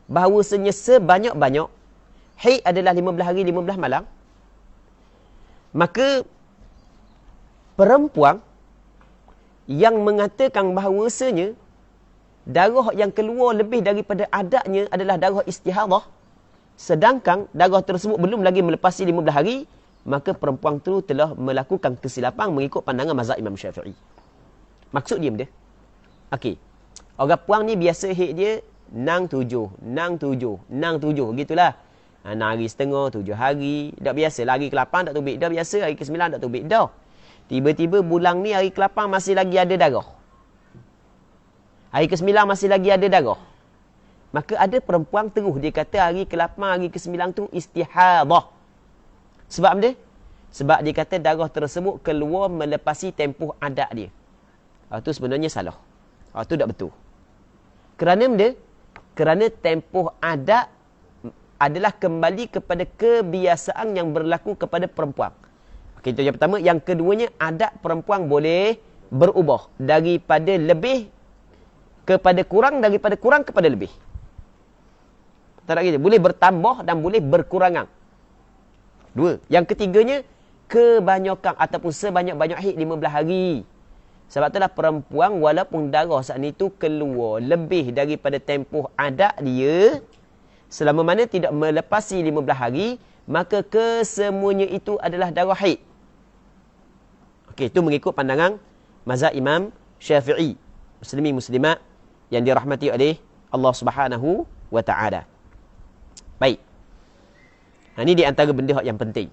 [SPEAKER 1] bahawasanya sebanyak-banyak haid adalah 15 hari 15 malam, maka perempuan yang mengatakan bahawasanya darah yang keluar lebih daripada adatnya adalah darah istihadah, sedangkan darah tersebut belum lagi melepasi 15 hari, maka perempuan itu telah melakukan kesilapan mengikut pandangan mazhab Imam Syafi'i. Maksud dia benda? Orang puang ni biasa haid dia 6-7, gitulah. 6 hari setengah, 7 hari. Dah biasa, hari ke-8 tak tubik. Dah biasa, hari ke-9 tak tubik. Dah. Tiba-tiba bulan ni hari ke-8 masih lagi ada darah. Hari ke-9 masih lagi ada darah. Maka ada perempuan terus dia kata hari ke-8, hari ke-9 tu istihadah. Sebab apa? Sebab dia kata darah tersebut keluar melepasi tempoh adat dia. Itu sebenarnya salah. Itu tak betul. Kerana apa? Kerana tempoh adat adalah kembali kepada kebiasaan yang berlaku kepada perempuan. Itu yang pertama. Yang keduanya, adat perempuan boleh berubah daripada lebih kepada kurang, daripada kurang kepada lebih. Tak nak gitu. Boleh bertambah dan boleh berkurangan. 2. Yang ketiganya, kebanyakan ataupun sebanyak-banyak haid 15 hari. Sebab itulah perempuan walaupun darah saat itu keluar lebih daripada tempoh adat dia, selama mana tidak melepasi 15 hari, maka kesemuanya itu adalah darah haid. Itu mengikut pandangan mazhab Imam Syafi'i. Muslimin muslimat yang dirahmati oleh Allah Subhanahu wa taala. Baik. Ini di antara benda yang penting.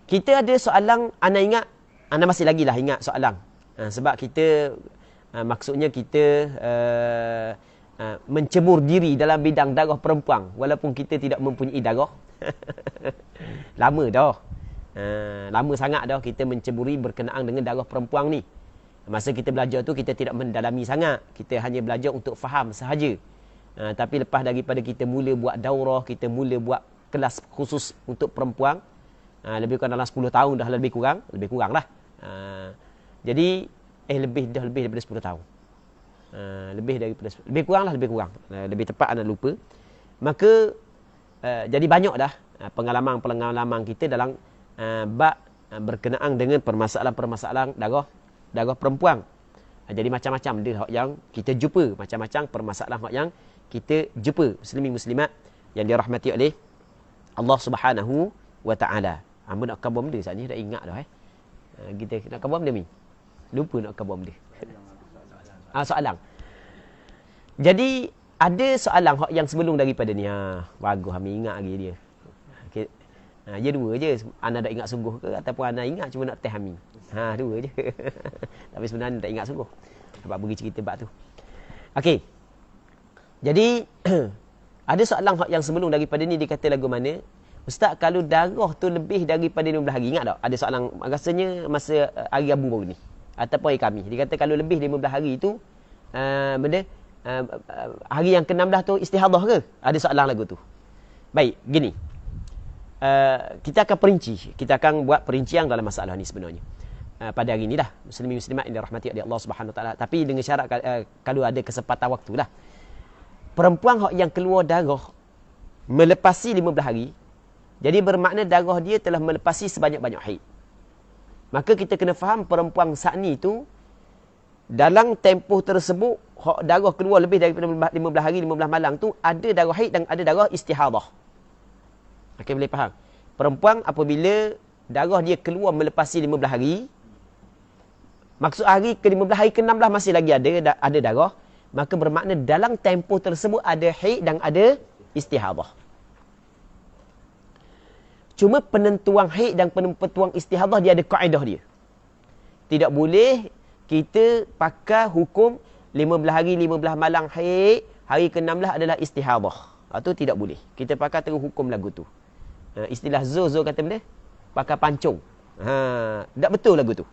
[SPEAKER 1] Kita ada soalan, anda masih lagi lah ingat soalan. Sebab kita, maksudnya kita mencebur diri dalam bidang darah perempuan. Walaupun kita tidak mempunyai darah. Lama dah. Lama sangat dah kita menceburi berkenaan dengan darah perempuan ni. Masa kita belajar tu kita tidak mendalami sangat. Kita hanya belajar untuk faham sahaja. Tapi lepas daripada kita mula buat daurah, kita mula buat kelas khusus untuk perempuan, lebih kurang dalam 10 tahun dah lebih kurang lah. Jadi lebih daripada 10 tahun. Lebih kurang. Lebih tepat anda lupa. Maka jadi banyak dah pengalaman kita dalam bab berkenaan dengan permasalahan darah perempuan. Jadi macam-macam dia yang kita jumpa, macam-macam permasalahan yang kita jumpa. Muslimin muslimat yang dirahmati oleh Allah Subhanahu wa taala. Hamba nak khabar benda saat ni dah ingat dah kita nak khabar benda ni. Lupa nak khabar benda. Soalan. Jadi ada soalan yang sebelum daripada ni. Bagus kami ingat lagi dia. Okey. Dia dua je. Ana dah ingat sungguh ke ataupun ana ingat cuma nak test kami. Dua je. Tapi sebenarnya tak ingat sungguh. Sebab bagi cerita bab tu. Okey. Jadi ada soalan yang sebelum daripada ni dia kata lagu mana? Ustaz, kalau darah tu lebih daripada 15 hari, ingat tak? Ada soalan rasanya masa hari Abu baru ni ataupun hari kami. Dia kata kalau lebih 15 hari tu hari yang ke-16 tu istihadah ke? Ada soalan lagu tu. Baik, gini. Kita akan perinci. Kita akan buat perincian dalam masalah ni sebenarnya. Pada hari ni dah. Muslimin muslimat yang dirahmati oleh Allah Subhanahu Wa Taala. Tapi dengan syarat kalau ada kesempatan waktu lah. Perempuan yang keluar darah melepasi 15 hari, jadi bermakna darah dia telah melepasi sebanyak-banyak haid. Maka kita kena faham perempuan saat ni tu dalam tempoh tersebut darah keluar lebih daripada 15 hari 15 malam tu ada darah haid dan ada darah istihadah. Okey, boleh faham? Perempuan apabila darah dia keluar melepasi 15 hari, maksud hari ke-15 hari ke-16 masih lagi ada darah, maka bermakna dalam tempoh tersebut ada haid dan ada istihadah. Cuma penentuan haid dan penentuan istihadah dia ada kaedah dia. Tidak boleh kita pakai hukum 15 hari 15 malam haid, hari ke-16 adalah istihadah. Itu tidak boleh. Kita pakai terus hukum lagu tu. Istilah Zo kata benda, pakai pancung. Tak betul lagu tu.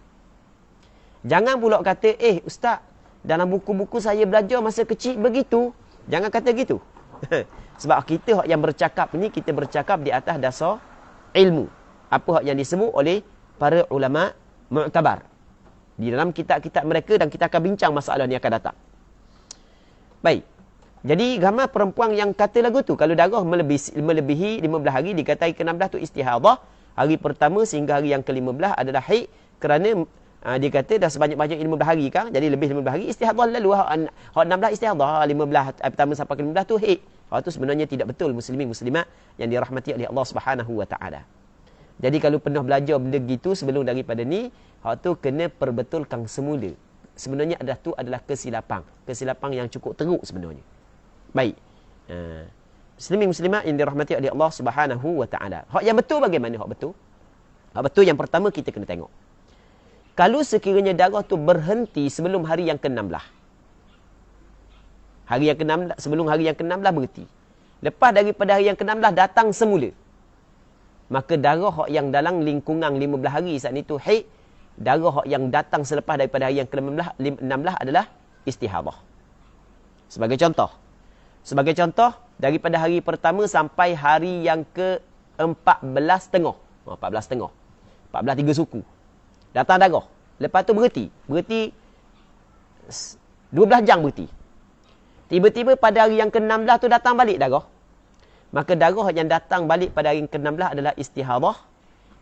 [SPEAKER 1] Jangan pula kata, ustaz, dalam buku-buku saya belajar masa kecil begitu. Jangan kata gitu. Sebab kita yang bercakap ni, kita bercakap di atas dasar ilmu. Apa yang disebut oleh para ulama mu'tabar. Di dalam kitab-kitab mereka dan kita akan bincang masalah ni akan datang. Baik. Jadi ramai perempuan yang kata lagu tu, kalau darah melebihi 15 hari, dikatai ke-16 tu istihadah. Hari pertama sehingga hari yang ke-15 adalah haid kerana dia kata dah sebanyak-banyak 15 hari kan, jadi lebih 15 hari istihadah lalu. Hak 16 istihadah, 15 pertama sampai ke-15 tu haid. Itu sebenarnya tidak betul muslimin muslimat yang dirahmati oleh Allah Subhanahu Wa Taala. Jadi kalau pernah belajar benda gitu sebelum daripada ni, hak tu kena perbetulkan semula. Sebenarnya adalah kesilapan yang cukup teruk sebenarnya. Baik. Muslimin muslimat yang dirahmati oleh Allah Subhanahu Wa Taala. Hak yang betul bagaimana hak betul? Hak betul yang pertama kita kena tengok. Kalau sekiranya darah tu berhenti sebelum hari yang ke-16. Hari yang ke-16, sebelum hari yang ke-16 berhenti. Lepas daripada hari yang ke-16 datang semula. Maka darah yang dalam lingkungan 15 hari saat itu haid, darah yang datang selepas daripada hari yang ke-16 adalah istihadah. Sebagai contoh, daripada hari pertama sampai hari yang ke-14 tengah. 14 tengah. 14 3 suku. Datang darah. Lepas tu berhenti 12 jam berhenti. Tiba-tiba pada hari yang ke-16 tu datang balik darah. Maka darah yang datang balik pada hari yang ke-16 adalah istihadah.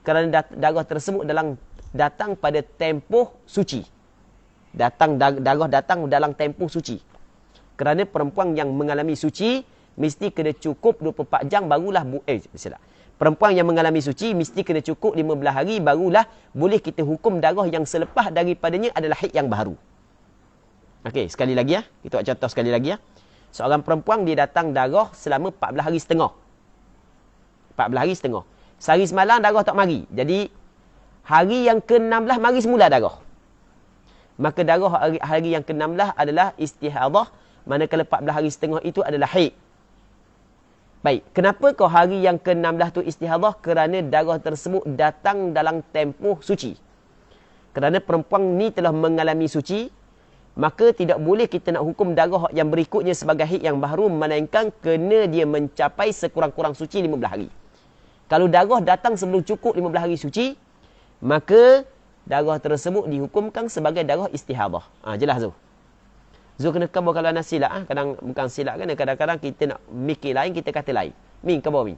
[SPEAKER 1] Kerana darah tersebut datang pada tempoh suci. Darah datang dalam tempoh suci. Kerana perempuan yang mengalami suci mesti kena cukup 24 jam barulah perempuan yang mengalami suci mesti kena cukup 15 hari barulah boleh kita hukum darah yang selepas daripadanya adalah haid yang baru. Okey, sekali lagi ya. Kita buat contoh sekali lagi ya. Seorang perempuan dia datang darah selama 14 hari setengah. 14 hari setengah. Sehari semalam darah tak mari. Jadi hari yang ke-16 mari semula darah. Maka darah hari yang ke-16 adalah istihadah, manakala 14 hari setengah itu adalah haid. Baik, kenapa kau hari yang ke-16 tu istihadah? Kerana darah tersebut datang dalam tempoh suci. Kerana perempuan ni telah mengalami suci, maka tidak boleh kita nak hukum darah yang berikutnya sebagai haid yang baru, melainkan kena dia mencapai sekurang-kurang suci 15 hari. Kalau darah datang sebelum cukup 15 hari suci, maka darah tersebut dihukumkan sebagai darah istihadah. Jelas tu. Zul kena khabar kalau nak silap. Kadang bukan silap kan. Kadang-kadang kita nak mikir lain, kita kata lain. Min, khabar min.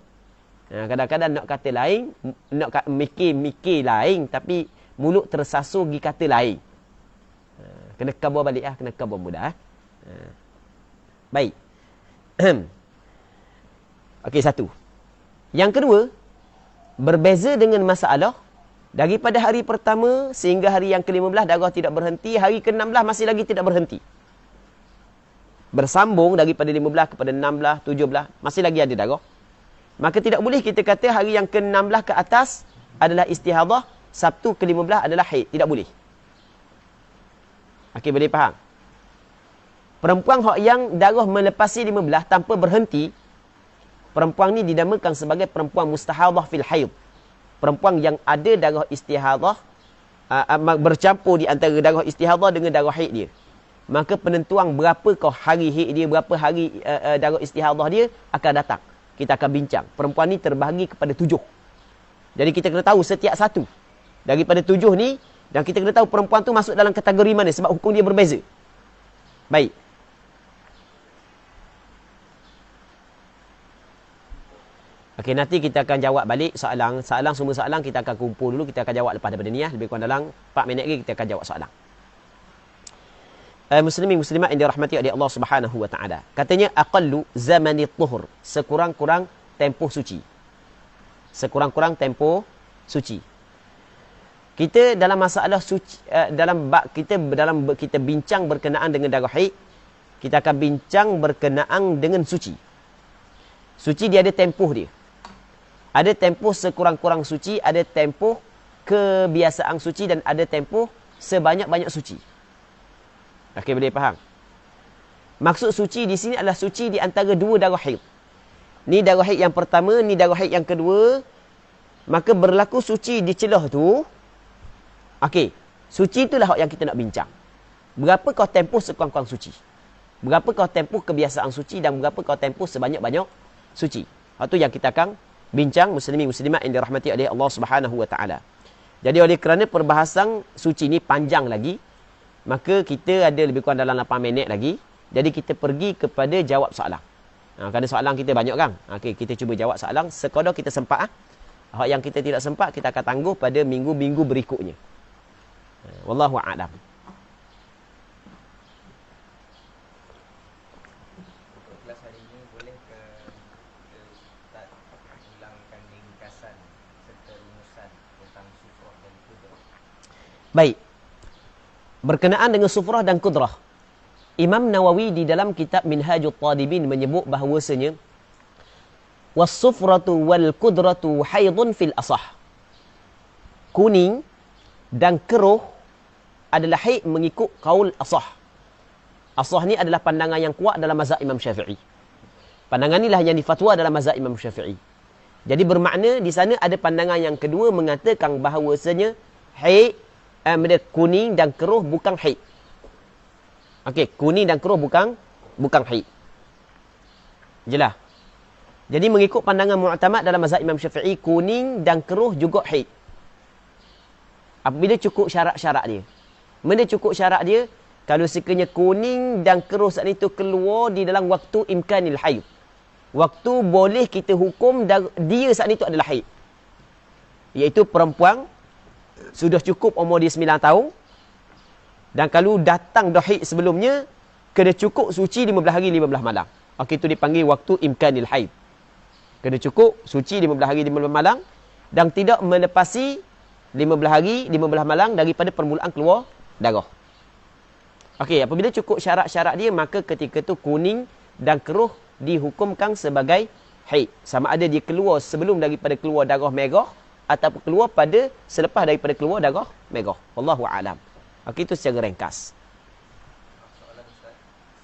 [SPEAKER 1] Kadang-kadang nak kata lain, nak mikir lain, tapi mulut tersasul pergi kata lain. Kena khabar balik kena khabar mudah. Baik. Okey, satu. Yang kedua, berbeza dengan masalah, daripada hari pertama sehingga hari yang ke-15 darah tidak berhenti, hari ke-16 masih lagi tidak berhenti. Bersambung daripada 15 kepada 16, 17, masih lagi ada darah. Maka tidak boleh kita kata hari yang ke-16 ke atas adalah istihadah, Sabtu ke-15 adalah haid. Tidak boleh. Okey, boleh faham? Perempuan yang darah melepasi 15 tanpa berhenti, perempuan ni dinamakan sebagai perempuan mustahadah fil haid. Perempuan yang ada darah istihadah, bercampur di antara darah istihadah dengan darah haid dia. Maka penentuan berapakah hari haid dia, berapa hari darah istihadah dia akan datang. Kita akan bincang. Perempuan ni terbahagi kepada 7. Jadi kita kena tahu setiap satu daripada 7 ni, dan kita kena tahu perempuan tu masuk dalam kategori mana sebab hukum dia berbeza. Baik. Okey, nanti kita akan jawab balik soalan. Semua soalan kita akan kumpul dulu. Kita akan jawab lepas daripada ni. Lebih kurang dalam 4 minit lagi kita akan jawab soalan. Muslimin muslimat yang dirahmati oleh Allah Subhanahu wa taala. Katanya aqallu zamanit tuhur, sekurang-kurang tempoh suci. Sekurang-kurang tempoh suci. Kita dalam masalah suci, kita bincang berkenaan dengan darah haid, kita akan bincang berkenaan dengan suci. Suci dia ada tempoh dia. Ada tempoh sekurang-kurang suci, ada tempoh kebiasaan suci, dan ada tempoh sebanyak-banyak suci. Okey, boleh faham? Maksud suci di sini adalah suci di antara dua darah haid. Ni darah haid yang pertama, ni darah haid yang kedua. Maka berlaku suci di celah tu. Okey, suci itulah yang kita nak bincang. Berapakah tempoh sekurang-kurang suci? Berapakah tempoh kebiasaan suci, dan berapakah tempoh sebanyak-banyak suci? Itu yang kita akan bincang, muslimin muslimat yang dirahmati oleh Allah Subhanahu wa taala. Jadi oleh kerana perbahasan suci ni panjang lagi, maka kita ada lebih kurang dalam 8 minit lagi. Jadi kita pergi kepada jawab soalan. Kerana soalan kita banyak kan. Okey, kita cuba jawab soalan sekadar kita sempat. Hak yang kita tidak sempat kita akan tangguh pada minggu-minggu berikutnya. Wallahu a'lam. Baik. Berkenaan dengan sufrah dan kudrah, Imam Nawawi di dalam kitab Minhajul Talibin menyebut bahawasanya was-sufratu wal kudratu haidun fil asah. Kuning dan keruh adalah haid mengikut kaul asah. Asah ni adalah pandangan yang kuat dalam mazhab Imam Syafi'i. Pandangan inilah yang difatwa dalam mazhab Imam Syafi'i. Jadi bermakna di sana ada pandangan yang kedua mengatakan bahawasanya haid kuning dan keruh bukan haid. Okey, kuning dan keruh bukan haid. Jelas. Jadi mengikut pandangan mu'tamad dalam mazhab Imam Syafi'i, kuning dan keruh juga haid. Apabila cukup syarat-syarat dia. Mana cukup syarat dia? Kalau sekiranya kuning dan keruh saat itu keluar di dalam waktu imkanil haid. Waktu boleh kita hukum dia saat itu adalah haid. Iaitu perempuan sudah cukup umur dia 9 tahun. Dan kalau datang dah haid sebelumnya, kena cukup suci 15 hari 15 malam. Okey, itu dipanggil waktu imkanil haid. Kena cukup suci 15 hari 15 malam dan tidak melepasi 15 hari 15 malam daripada permulaan keluar darah. Okey, apabila cukup syarat-syarat dia, maka ketika tu kuning dan keruh dihukumkan sebagai haid. Sama ada dia keluar sebelum daripada keluar darah merah ataupun keluar pada selepas daripada keluar darah merah. Wallahu a'lam. Okey, itu secara ringkas.
[SPEAKER 2] Soalan Ustaz,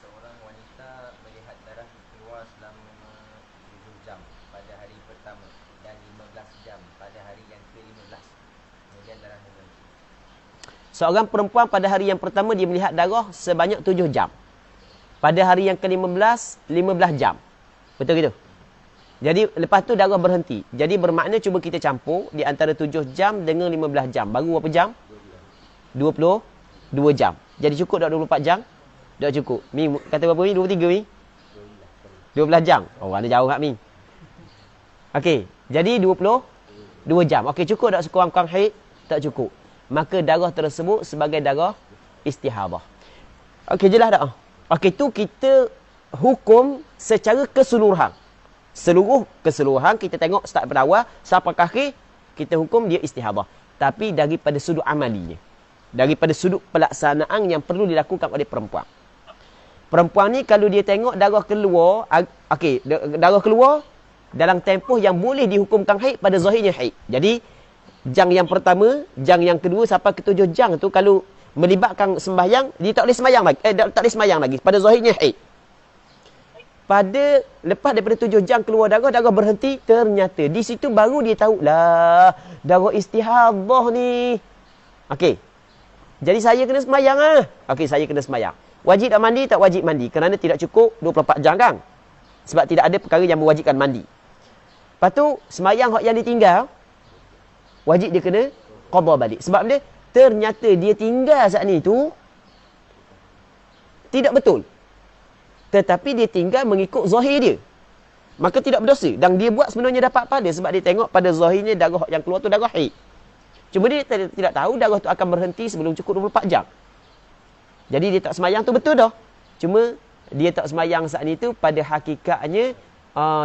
[SPEAKER 2] seorang wanita melihat darah keluar selama 7 jam pada hari pertama dan 15 jam pada hari yang ke-15. Kemudian darah berhenti.
[SPEAKER 1] Seorang perempuan pada hari yang pertama dia melihat darah sebanyak 7 jam. Pada hari yang ke-15, 15 jam. Betul gitu? Jadi lepas tu darah berhenti. Jadi bermakna cuba kita campur di antara 7 jam dengan 15 jam. Baru berapa jam? 22 jam. Jadi cukup tak 24 jam? Tak cukup. Mi kata berapa Mi? 23 Mi? 12 jam. Oh, ada jauh tak Mi? Okey. Jadi 22 jam. Okey, cukup tak sekurang-kurang haid? Tak cukup. Maka darah tersebut sebagai darah istihadah. Okey, jelas tak? Okey, tu kita hukum secara keseluruhan. Keseluruhan kita tengok start pada awal sampai akhir, kita hukum dia istihadah. Tapi daripada sudut amalinya, daripada sudut pelaksanaan yang perlu dilakukan oleh perempuan. Perempuan ni kalau dia tengok darah keluar, darah keluar dalam tempoh yang boleh dihukumkan haid pada zahirnya haid. Jadi jang yang pertama, jang yang kedua sampai ke 7 jang tu kalau melibatkan sembahyang, dia tak boleh sembahyang lagi. Tak boleh sembahyang lagi pada zahirnya haid. Pada lepas daripada 7 jam keluar darah berhenti, ternyata di situ baru dia tahu lah darah istihadah ni. Okey. Jadi saya kena sembahyang ah. Okey, saya kena sembahyang. Wajib tak mandi? Tak wajib mandi kerana tidak cukup 24 jam kan? Sebab tidak ada perkara yang mewajibkan mandi. Lepas tu sembahyang hak yang ditinggal wajib dia kena qada balik. Sebab dia ternyata dia tinggal saat ni tu tidak betul. Tetapi dia tinggal mengikut zahir dia. Maka tidak berdosa. Dan dia buat sebenarnya dapat pahala. Sebab dia tengok pada zahirnya darah yang keluar tu darah haid. Cuma dia tidak tahu darah tu akan berhenti sebelum cukup 24 jam. Jadi dia tak semayang tu betul dah. Cuma dia tak semayang saat ni tu pada hakikatnya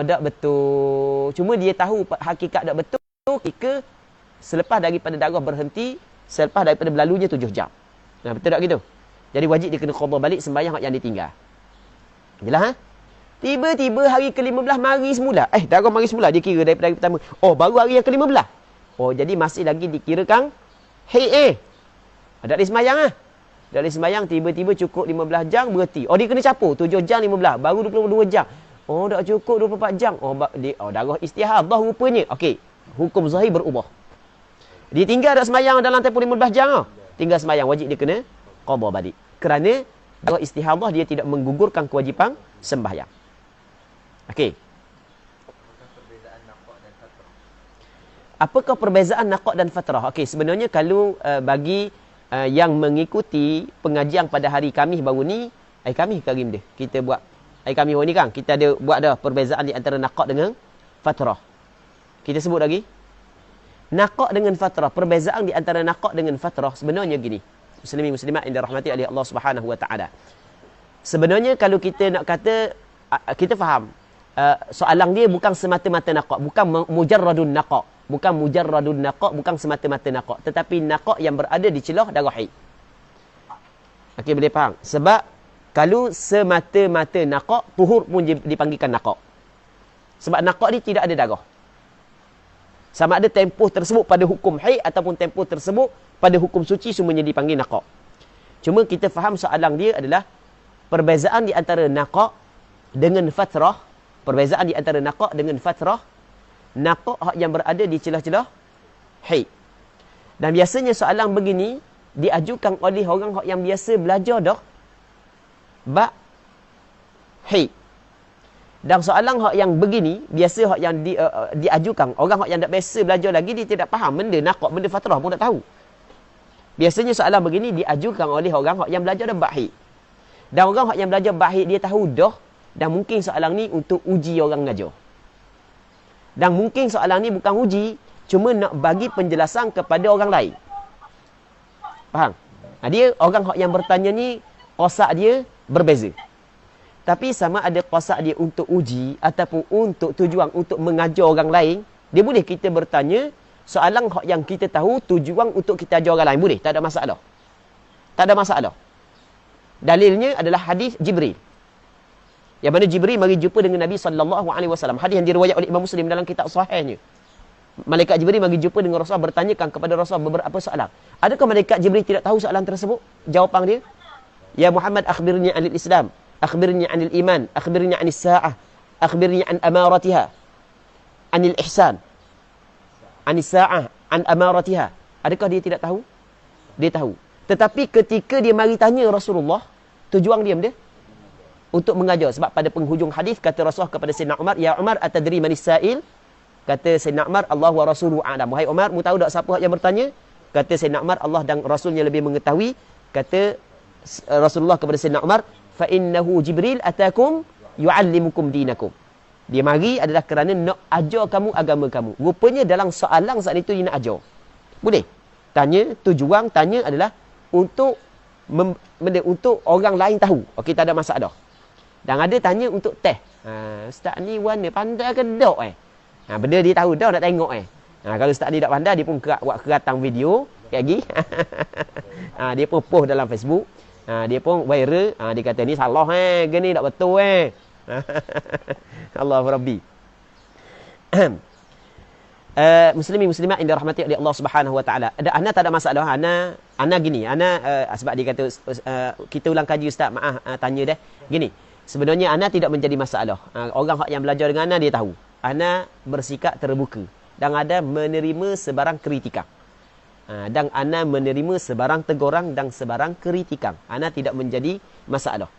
[SPEAKER 1] tak betul. Cuma dia tahu hakikat tak betul ketika selepas daripada darah berhenti, selepas daripada berlalunya 7 jam. Nah, betul tak gitu? Jadi wajib dia kena qada balik sembahyang yang ditinggal. Jelas ha? Tiba-tiba hari ke-15 mari semula. Darah mari semula. Dia kira daripada hari pertama. Oh, baru hari yang ke-15. Oh, jadi masih lagi dikirakan haid tak boleh sembahyang ah. Tak boleh sembahyang, tiba-tiba cukup 15 jam berhenti. Oh, dia kena capur 7 jam 15, baru 22 jam. Oh, tak cukup 24 jam. Darah istihadah rupanya. Okey, hukum zahir berubah. Dia tinggal tak sembahyang dalam tempoh 15 jam ah. Tinggal sembahyang, wajib dia kena qada balik. Kerana darah istihadah dia tidak menggugurkan kewajipan sembahyang. Okey. Apakah perbezaan naqah dan fatrah? Okey, sebenarnya kalau bagi yang mengikuti pengajian pada hari Khamis baru ni, Khamis Karim dia. Kita buat Khamis hari ni kan, kita ada buat dah perbezaan di antara naqah dengan fatrah. Kita sebut lagi. Naqah dengan fatrah, perbezaan di antara naqah dengan fatrah sebenarnya gini. Muslimin muslimat yang dirahmati oleh Allah Subhanahu wa taala. Sebenarnya kalau kita nak kata, kita faham soalan dia bukan semata-mata naqah, bukan mujarradun naqah, bukan semata-mata naqah, tetapi naqah yang berada di celah darah haid. Okey, boleh faham? Sebab kalau semata-mata naqah, tuhur pun dipanggilkan naqah. Sebab naqah ni tidak ada darah. Sama ada tempoh tersebut pada hukum haid ataupun tempoh tersebut pada hukum suci, semuanya dipanggil naqah. Cuma kita faham soalan dia adalah perbezaan di antara naqah dengan fatrah. Perbezaan di antara naqah dengan fatrah. Naqah yang berada di celah-celah haid. Dan biasanya soalan begini diajukan oleh orang yang biasa belajar dah bab haid. Dan soalan yang begini biasa yang diajukan orang yang tak biasa belajar lagi, dia tidak faham benda naqah, benda fatrah pun tak tahu. Biasanya soalan begini diajukan oleh orang yang belajar dah bab haid. Dan orang yang belajar bab haid dia tahu dah, dan mungkin soalan ni untuk uji orang mengajar. Dan mungkin soalan ni bukan uji, cuma nak bagi penjelasan kepada orang lain. Faham? Dia orang yang bertanya ni qasak dia berbeza. Tapi sama ada qasak dia untuk uji ataupun untuk tujuan untuk mengajar orang lain, dia boleh kita bertanya soalan yang kita tahu tujuan untuk kita ajar orang lain. Boleh, tak ada masalah. Tak ada masalah. Dalilnya adalah hadis Jibril. Yang mana Jibril mari jumpa dengan Nabi SAW. Hadis yang diriwayat oleh Imam Muslim dalam kitab sahihnya. Malaikat Jibril mari jumpa dengan Rasulullah, bertanyakan kepada Rasulullah beberapa soalan. Adakah malaikat Jibril tidak tahu soalan tersebut? Jawapan dia, Ya Muhammad, akhbirni anil Islam, akhbirni anil iman, akhbirni anis sa'ah, akhbirni an amaratiha, anil ihsan, anis sa'ah, an amaratiha. Adakah dia tidak tahu? Dia tahu. Tetapi ketika dia mari tanya Rasulullah, tujuan dia untuk mengajar. Sebab pada penghujung hadis kata Rasulullah kepada Sayyidina Umar, Ya Umar, atadri manis sa'il? Kata Sayyidina Umar, Allah wa Rasuluhu a'lam. Wahai Umar, mu tahu tak siapa yang bertanya? Kata Sayyidina Umar, Allah dan Rasulnya lebih mengetahui. Kata Rasulullah kepada Sayyidina Umar, fa innahu Jibril atakum yu'allimukum dinakum. Dia mari adalah kerana nak ajar kamu agama kamu. Rupanya dalam soalan saat itu dia nak ajar. Boleh? Tanya, tujuan tanya adalah untuk untuk orang lain tahu. Okey, tak ada masalah. Dan ada tanya untuk test. Ustaz ni warna pandai ke tak benda dia tahu dah nak tengok kalau ustaz ni tak pandai, dia pun buat keratang video kayak gini. Dia pun post dalam Facebook. Dia pun viral. Dia kata ni salah gini tak betul Allahu Rabbi. Muslimin muslimat yang dirahmati oleh Allah Subhanahu wa taala. Ana tak ada masalah. Ana gini. Sebab dia kata kita ulang kaji ustaz, maaf tanya dah. Gini. Sebenarnya ana tidak menjadi masalah. Orang yang belajar dengan ana dia tahu. Ana bersikap terbuka dan ada menerima sebarang kritikan. Dan ana menerima sebarang teguran dan sebarang kritikan. Ana tidak menjadi masalah.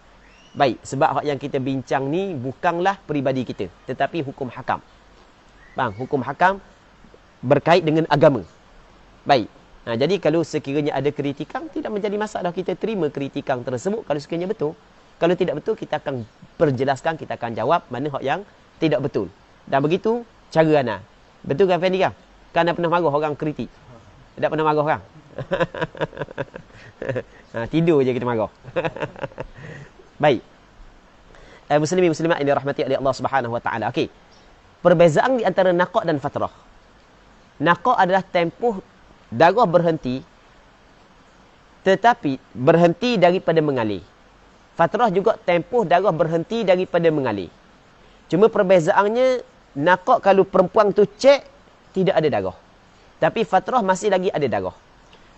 [SPEAKER 1] Baik, sebab yang kita bincang ni bukanlah peribadi kita, tetapi hukum hakam. Bang, hukum hakam berkait dengan agama. Baik. Jadi kalau sekiranya ada kritikan, tidak menjadi masalah, kita terima kritikan tersebut kalau sekiranya betul. Kalau tidak betul, kita akan perjelaskan, kita akan jawab mana hak yang tidak betul. Dan begitu cara ana. Betul kan Fendi kan? Kan pernah marah orang kritik. Tak pernah marah orang. Tidur je kita marah. Baik. Muslimin muslimat yang dirahmati oleh Allah Subhanahu wa taala. Okey. Perbezaan di antara naqah dan fatrah. Naqah adalah tempoh darah berhenti, tetapi berhenti daripada mengalir. Fatrah juga tempoh darah berhenti daripada mengalir. Cuma perbezaannya, naqah kalau perempuan tu cek, tidak ada darah. Tapi fatrah masih lagi ada darah.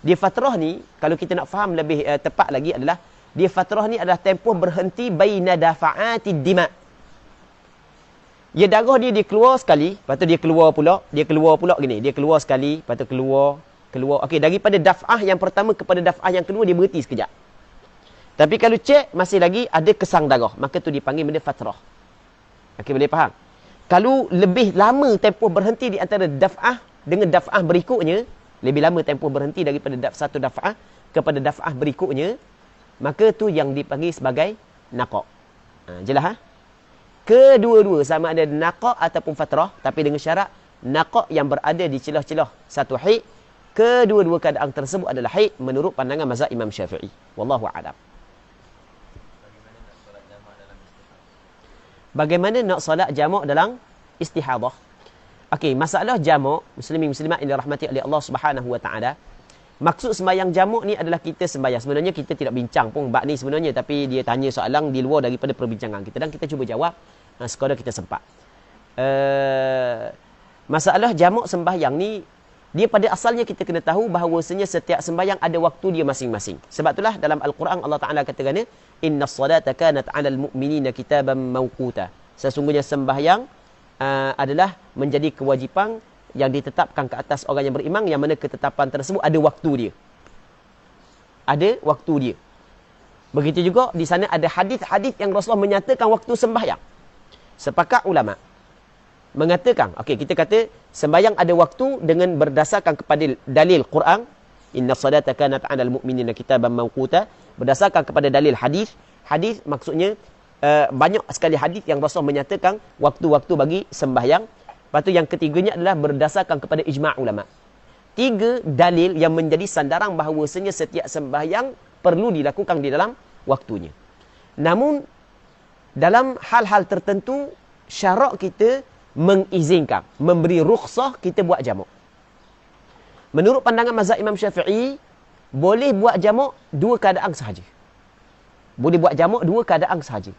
[SPEAKER 1] Di fatrah ni, kalau kita nak faham lebih tepat lagi adalah, di fatrah ni adalah tempoh berhenti baina dafa'ati dima'. Ya, darah dia keluar sekali, lepas tu dia keluar pula gini. Dia keluar sekali, lepas tu keluar. Okey, daripada daf'ah yang pertama kepada daf'ah yang kedua, dia berhenti sekejap. Tapi kalau cek, masih lagi ada kesang darah. Maka tu dipanggil benda fatrah. Okey, boleh faham? Kalau lebih lama tempoh berhenti di antara daf'ah dengan daf'ah berikutnya, lebih lama tempoh berhenti daripada satu daf'ah kepada daf'ah berikutnya, maka tu yang dipanggil sebagai naqah. Jelas Kedua-dua sama ada naqah ataupun fatrah, tapi dengan syarat naqah yang berada di celah-celah satu haid. Kedua-dua keadaan tersebut adalah haid menurut pandangan mazhab Imam Syafi'i. Wallahu a'lam. Bagaimana nak solat jamak dalam istihadah? Okey, masalah jamak, muslimin muslimat yang dirahmati oleh Allah Subhanahu wa taala. Maksud sembahyang jamak ni adalah kita sembahyang. Sebenarnya kita tidak bincang pun bab ni sebenarnya, tapi dia tanya soalan di luar daripada perbincangan kita dan kita cuba jawab sekadar kita sempat. Masalah jamak sembahyang ni, dia pada asalnya kita kena tahu bahawasanya setiap sembahyang ada waktu dia masing-masing. Sebab itulah dalam Al-Quran Allah Ta'ala katakan, innas salata kanat 'alal mu'minina kitaban mawquta. Sesungguhnya sembahyang adalah menjadi kewajipan yang ditetapkan ke atas orang yang beriman, yang mana ketetapan tersebut ada waktu dia. Ada waktu dia. Begitu juga di sana ada hadis-hadis yang Rasulullah menyatakan waktu sembahyang. Sepakat ulama mengatakan, okey, kita kata sembahyang ada waktu dengan berdasarkan kepada dalil Quran, inna salata kanat 'alal mu'minina kitaban mawquta, berdasarkan kepada dalil hadis. Hadis maksudnya banyak sekali hadis yang Rasulullah menyatakan waktu-waktu bagi sembahyang. Lepas tu yang ketiganya adalah berdasarkan kepada ijma' ulama. 3 dalil yang menjadi sandaran bahawasanya setiap sembahyang perlu dilakukan di dalam waktunya. Namun dalam hal-hal tertentu syarak kita mengizinkan, memberi rukhsah kita buat jamak. Menurut pandangan mazhab Imam Syafi'i, boleh buat jamak 2 keadaan sahaja. Boleh buat jamak 2 keadaan sahaja.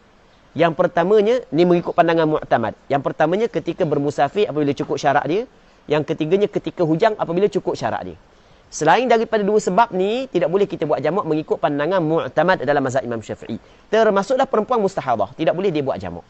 [SPEAKER 1] Yang pertamanya, ni mengikut pandangan mu'tamad. Yang pertamanya ketika bermusafir apabila cukup syarat dia. Yang ketiganya ketika hujang apabila cukup syarat dia. Selain daripada 2 sebab ni, tidak boleh kita buat jamak mengikut pandangan mu'tamad dalam mazhab Imam Syafi'i. Termasuklah perempuan mustahadah. Tidak boleh dia buat jamak.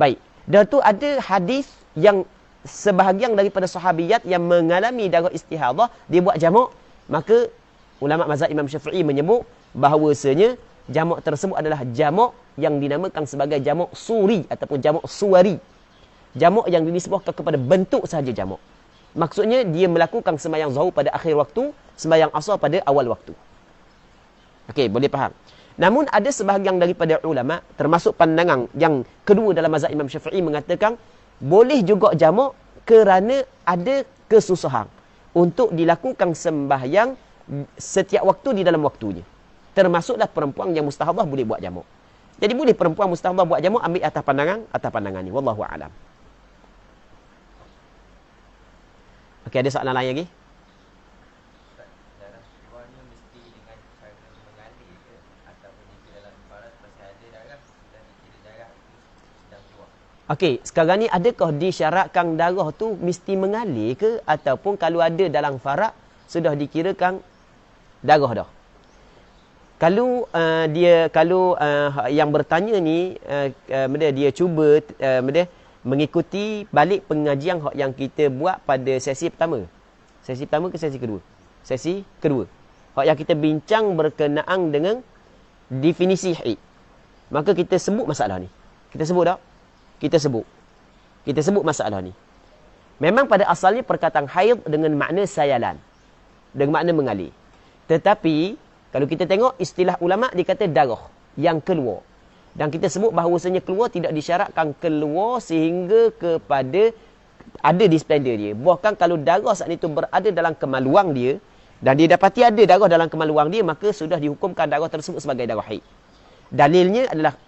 [SPEAKER 1] Baik. Dan tu ada hadis yang sebahagian daripada sahabiyat yang mengalami darah istihadah, dia buat jamak. Maka ulama mazhab Imam Syafi'i menyebut bahawasanya jamak tersebut adalah jamak yang dinamakan sebagai jamak suri ataupun jamak suwari. Jamak yang dinisbahkan kepada bentuk sahaja jamak. Maksudnya dia melakukan sembahyang zuhur pada akhir waktu, sembahyang asar pada awal waktu. Okey, boleh faham. Namun ada sebahagian daripada ulama, termasuk pandangan yang kedua dalam mazhab Imam Syafi'i, mengatakan boleh juga jamak kerana ada kesusahan untuk dilakukan sembahyang setiap waktu di dalam waktunya. Termasuklah perempuan yang mustahadah boleh buat jamak. Jadi boleh perempuan mustahadah buat jamu ambil atas pandangan ni. Wallahu a'lam. Okey, ada soalan lain lagi?
[SPEAKER 2] Ustaz, darah keluarnya mesti dengan cara mengalir ke ataupun jika dalam ibarat masih ada darah sudah dikira darah itu sedang keluar.
[SPEAKER 1] Okey, sekarang ni adakah disyaratkan darah tu mesti mengalir ke ataupun kalau ada dalam farak sudah dikirakan darah dah? Kalau yang bertanya ni dia cuba mengikuti balik pengajian yang kita buat pada sesi pertama. Sesi pertama ke sesi kedua? Sesi kedua. Hak yang kita bincang berkenaan dengan definisi haid. Maka kita sebut masalah ni. Kita sebut tak? Kita sebut masalah ni. Memang pada asalnya perkataan haid dengan makna sayalan. Dengan makna mengalir. Tetapi kalau kita tengok istilah ulama dikata darah yang keluar. Dan kita sebut bahawasanya keluar tidak disyaratkan keluar sehingga kepada ada di splendor dia. Bahkan kalau darah saat itu berada dalam kemaluan dia dan dia dapati ada darah dalam kemaluan dia, maka sudah dihukumkan darah tersebut sebagai darah haid. Dalilnya adalah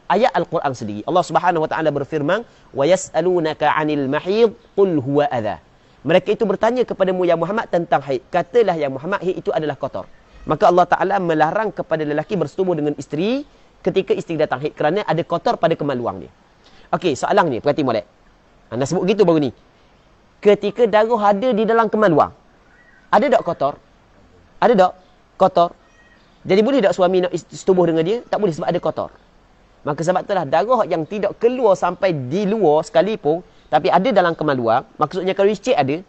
[SPEAKER 1] ayat Al-Quran sendiri. Allah Subhanahu wa taala berfirman, "Wa yas'alunaka 'anil mahid qul huwa adha." Mereka itu bertanya kepadamu ya Muhammad tentang haid. Katalah ya Muhammad, haid itu adalah kotor. Maka Allah Ta'ala melarang kepada lelaki bersetubuh dengan isteri ketika isteri datang haid kerana ada kotor pada kemaluan dia. Okey, soalan ni, perhati molek. Anda sebut gitu baru ni. Ketika darah ada di dalam kemaluan, ada tak kotor? Ada tak kotor? Jadi boleh tak suami nak setubuh dengan dia? Tak boleh sebab ada kotor. Maka sebab itulah darah yang tidak keluar sampai di luar sekalipun, tapi ada dalam kemaluan, maksudnya kalau licik ada,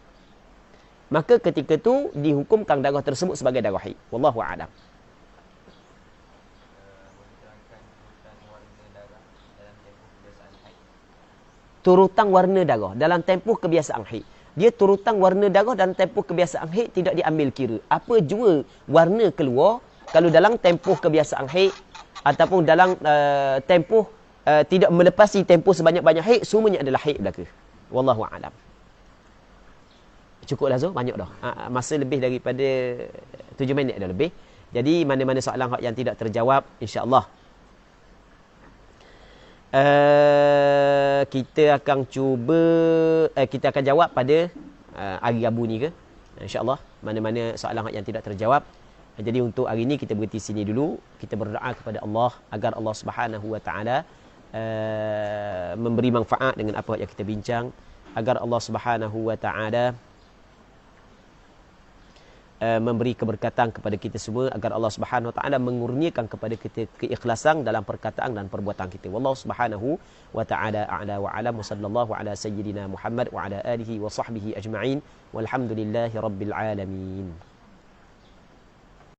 [SPEAKER 1] maka ketika tu dihukumkan darah tersebut sebagai darah haid. Wallahu a'lam. Turutan warna darah dalam tempoh kebiasaan haid. Dia turutan warna darah dalam tempoh kebiasaan haid tidak diambil kira. Apa jua warna keluar kalau dalam tempoh kebiasaan haid ataupun dalam tempoh tidak melepasi tempoh sebanyak-banyak haid, semuanya adalah haid belaka. Wallahu a'lam. Cukuplah Zul, banyak dah. Masa lebih daripada 7 minit dah lebih. Jadi mana-mana soalan yang tidak terjawab, insya-Allah kita akan cuba kita akan jawab pada hari Rabu ni ke. Insya-Allah mana-mana soalan yang tidak terjawab. Jadi untuk hari ini kita berhenti sini dulu. Kita berdoa kepada Allah agar Allah Subhanahu wa taala memberi manfaat dengan apa yang kita bincang, agar Allah Subhanahu wa taala memberi keberkatan kepada kita semua, agar Allah Subhanahu wa taala mengurniakan kepada kita keikhlasan dalam perkataan dan perbuatan kita. Wallahu Subhanahu wa taala a'la wa a'lam. Sallallahu ala sayyidina Muhammad wa ala alihi wa sahbihi ajma'in. Walhamdulillahirabbil alamin.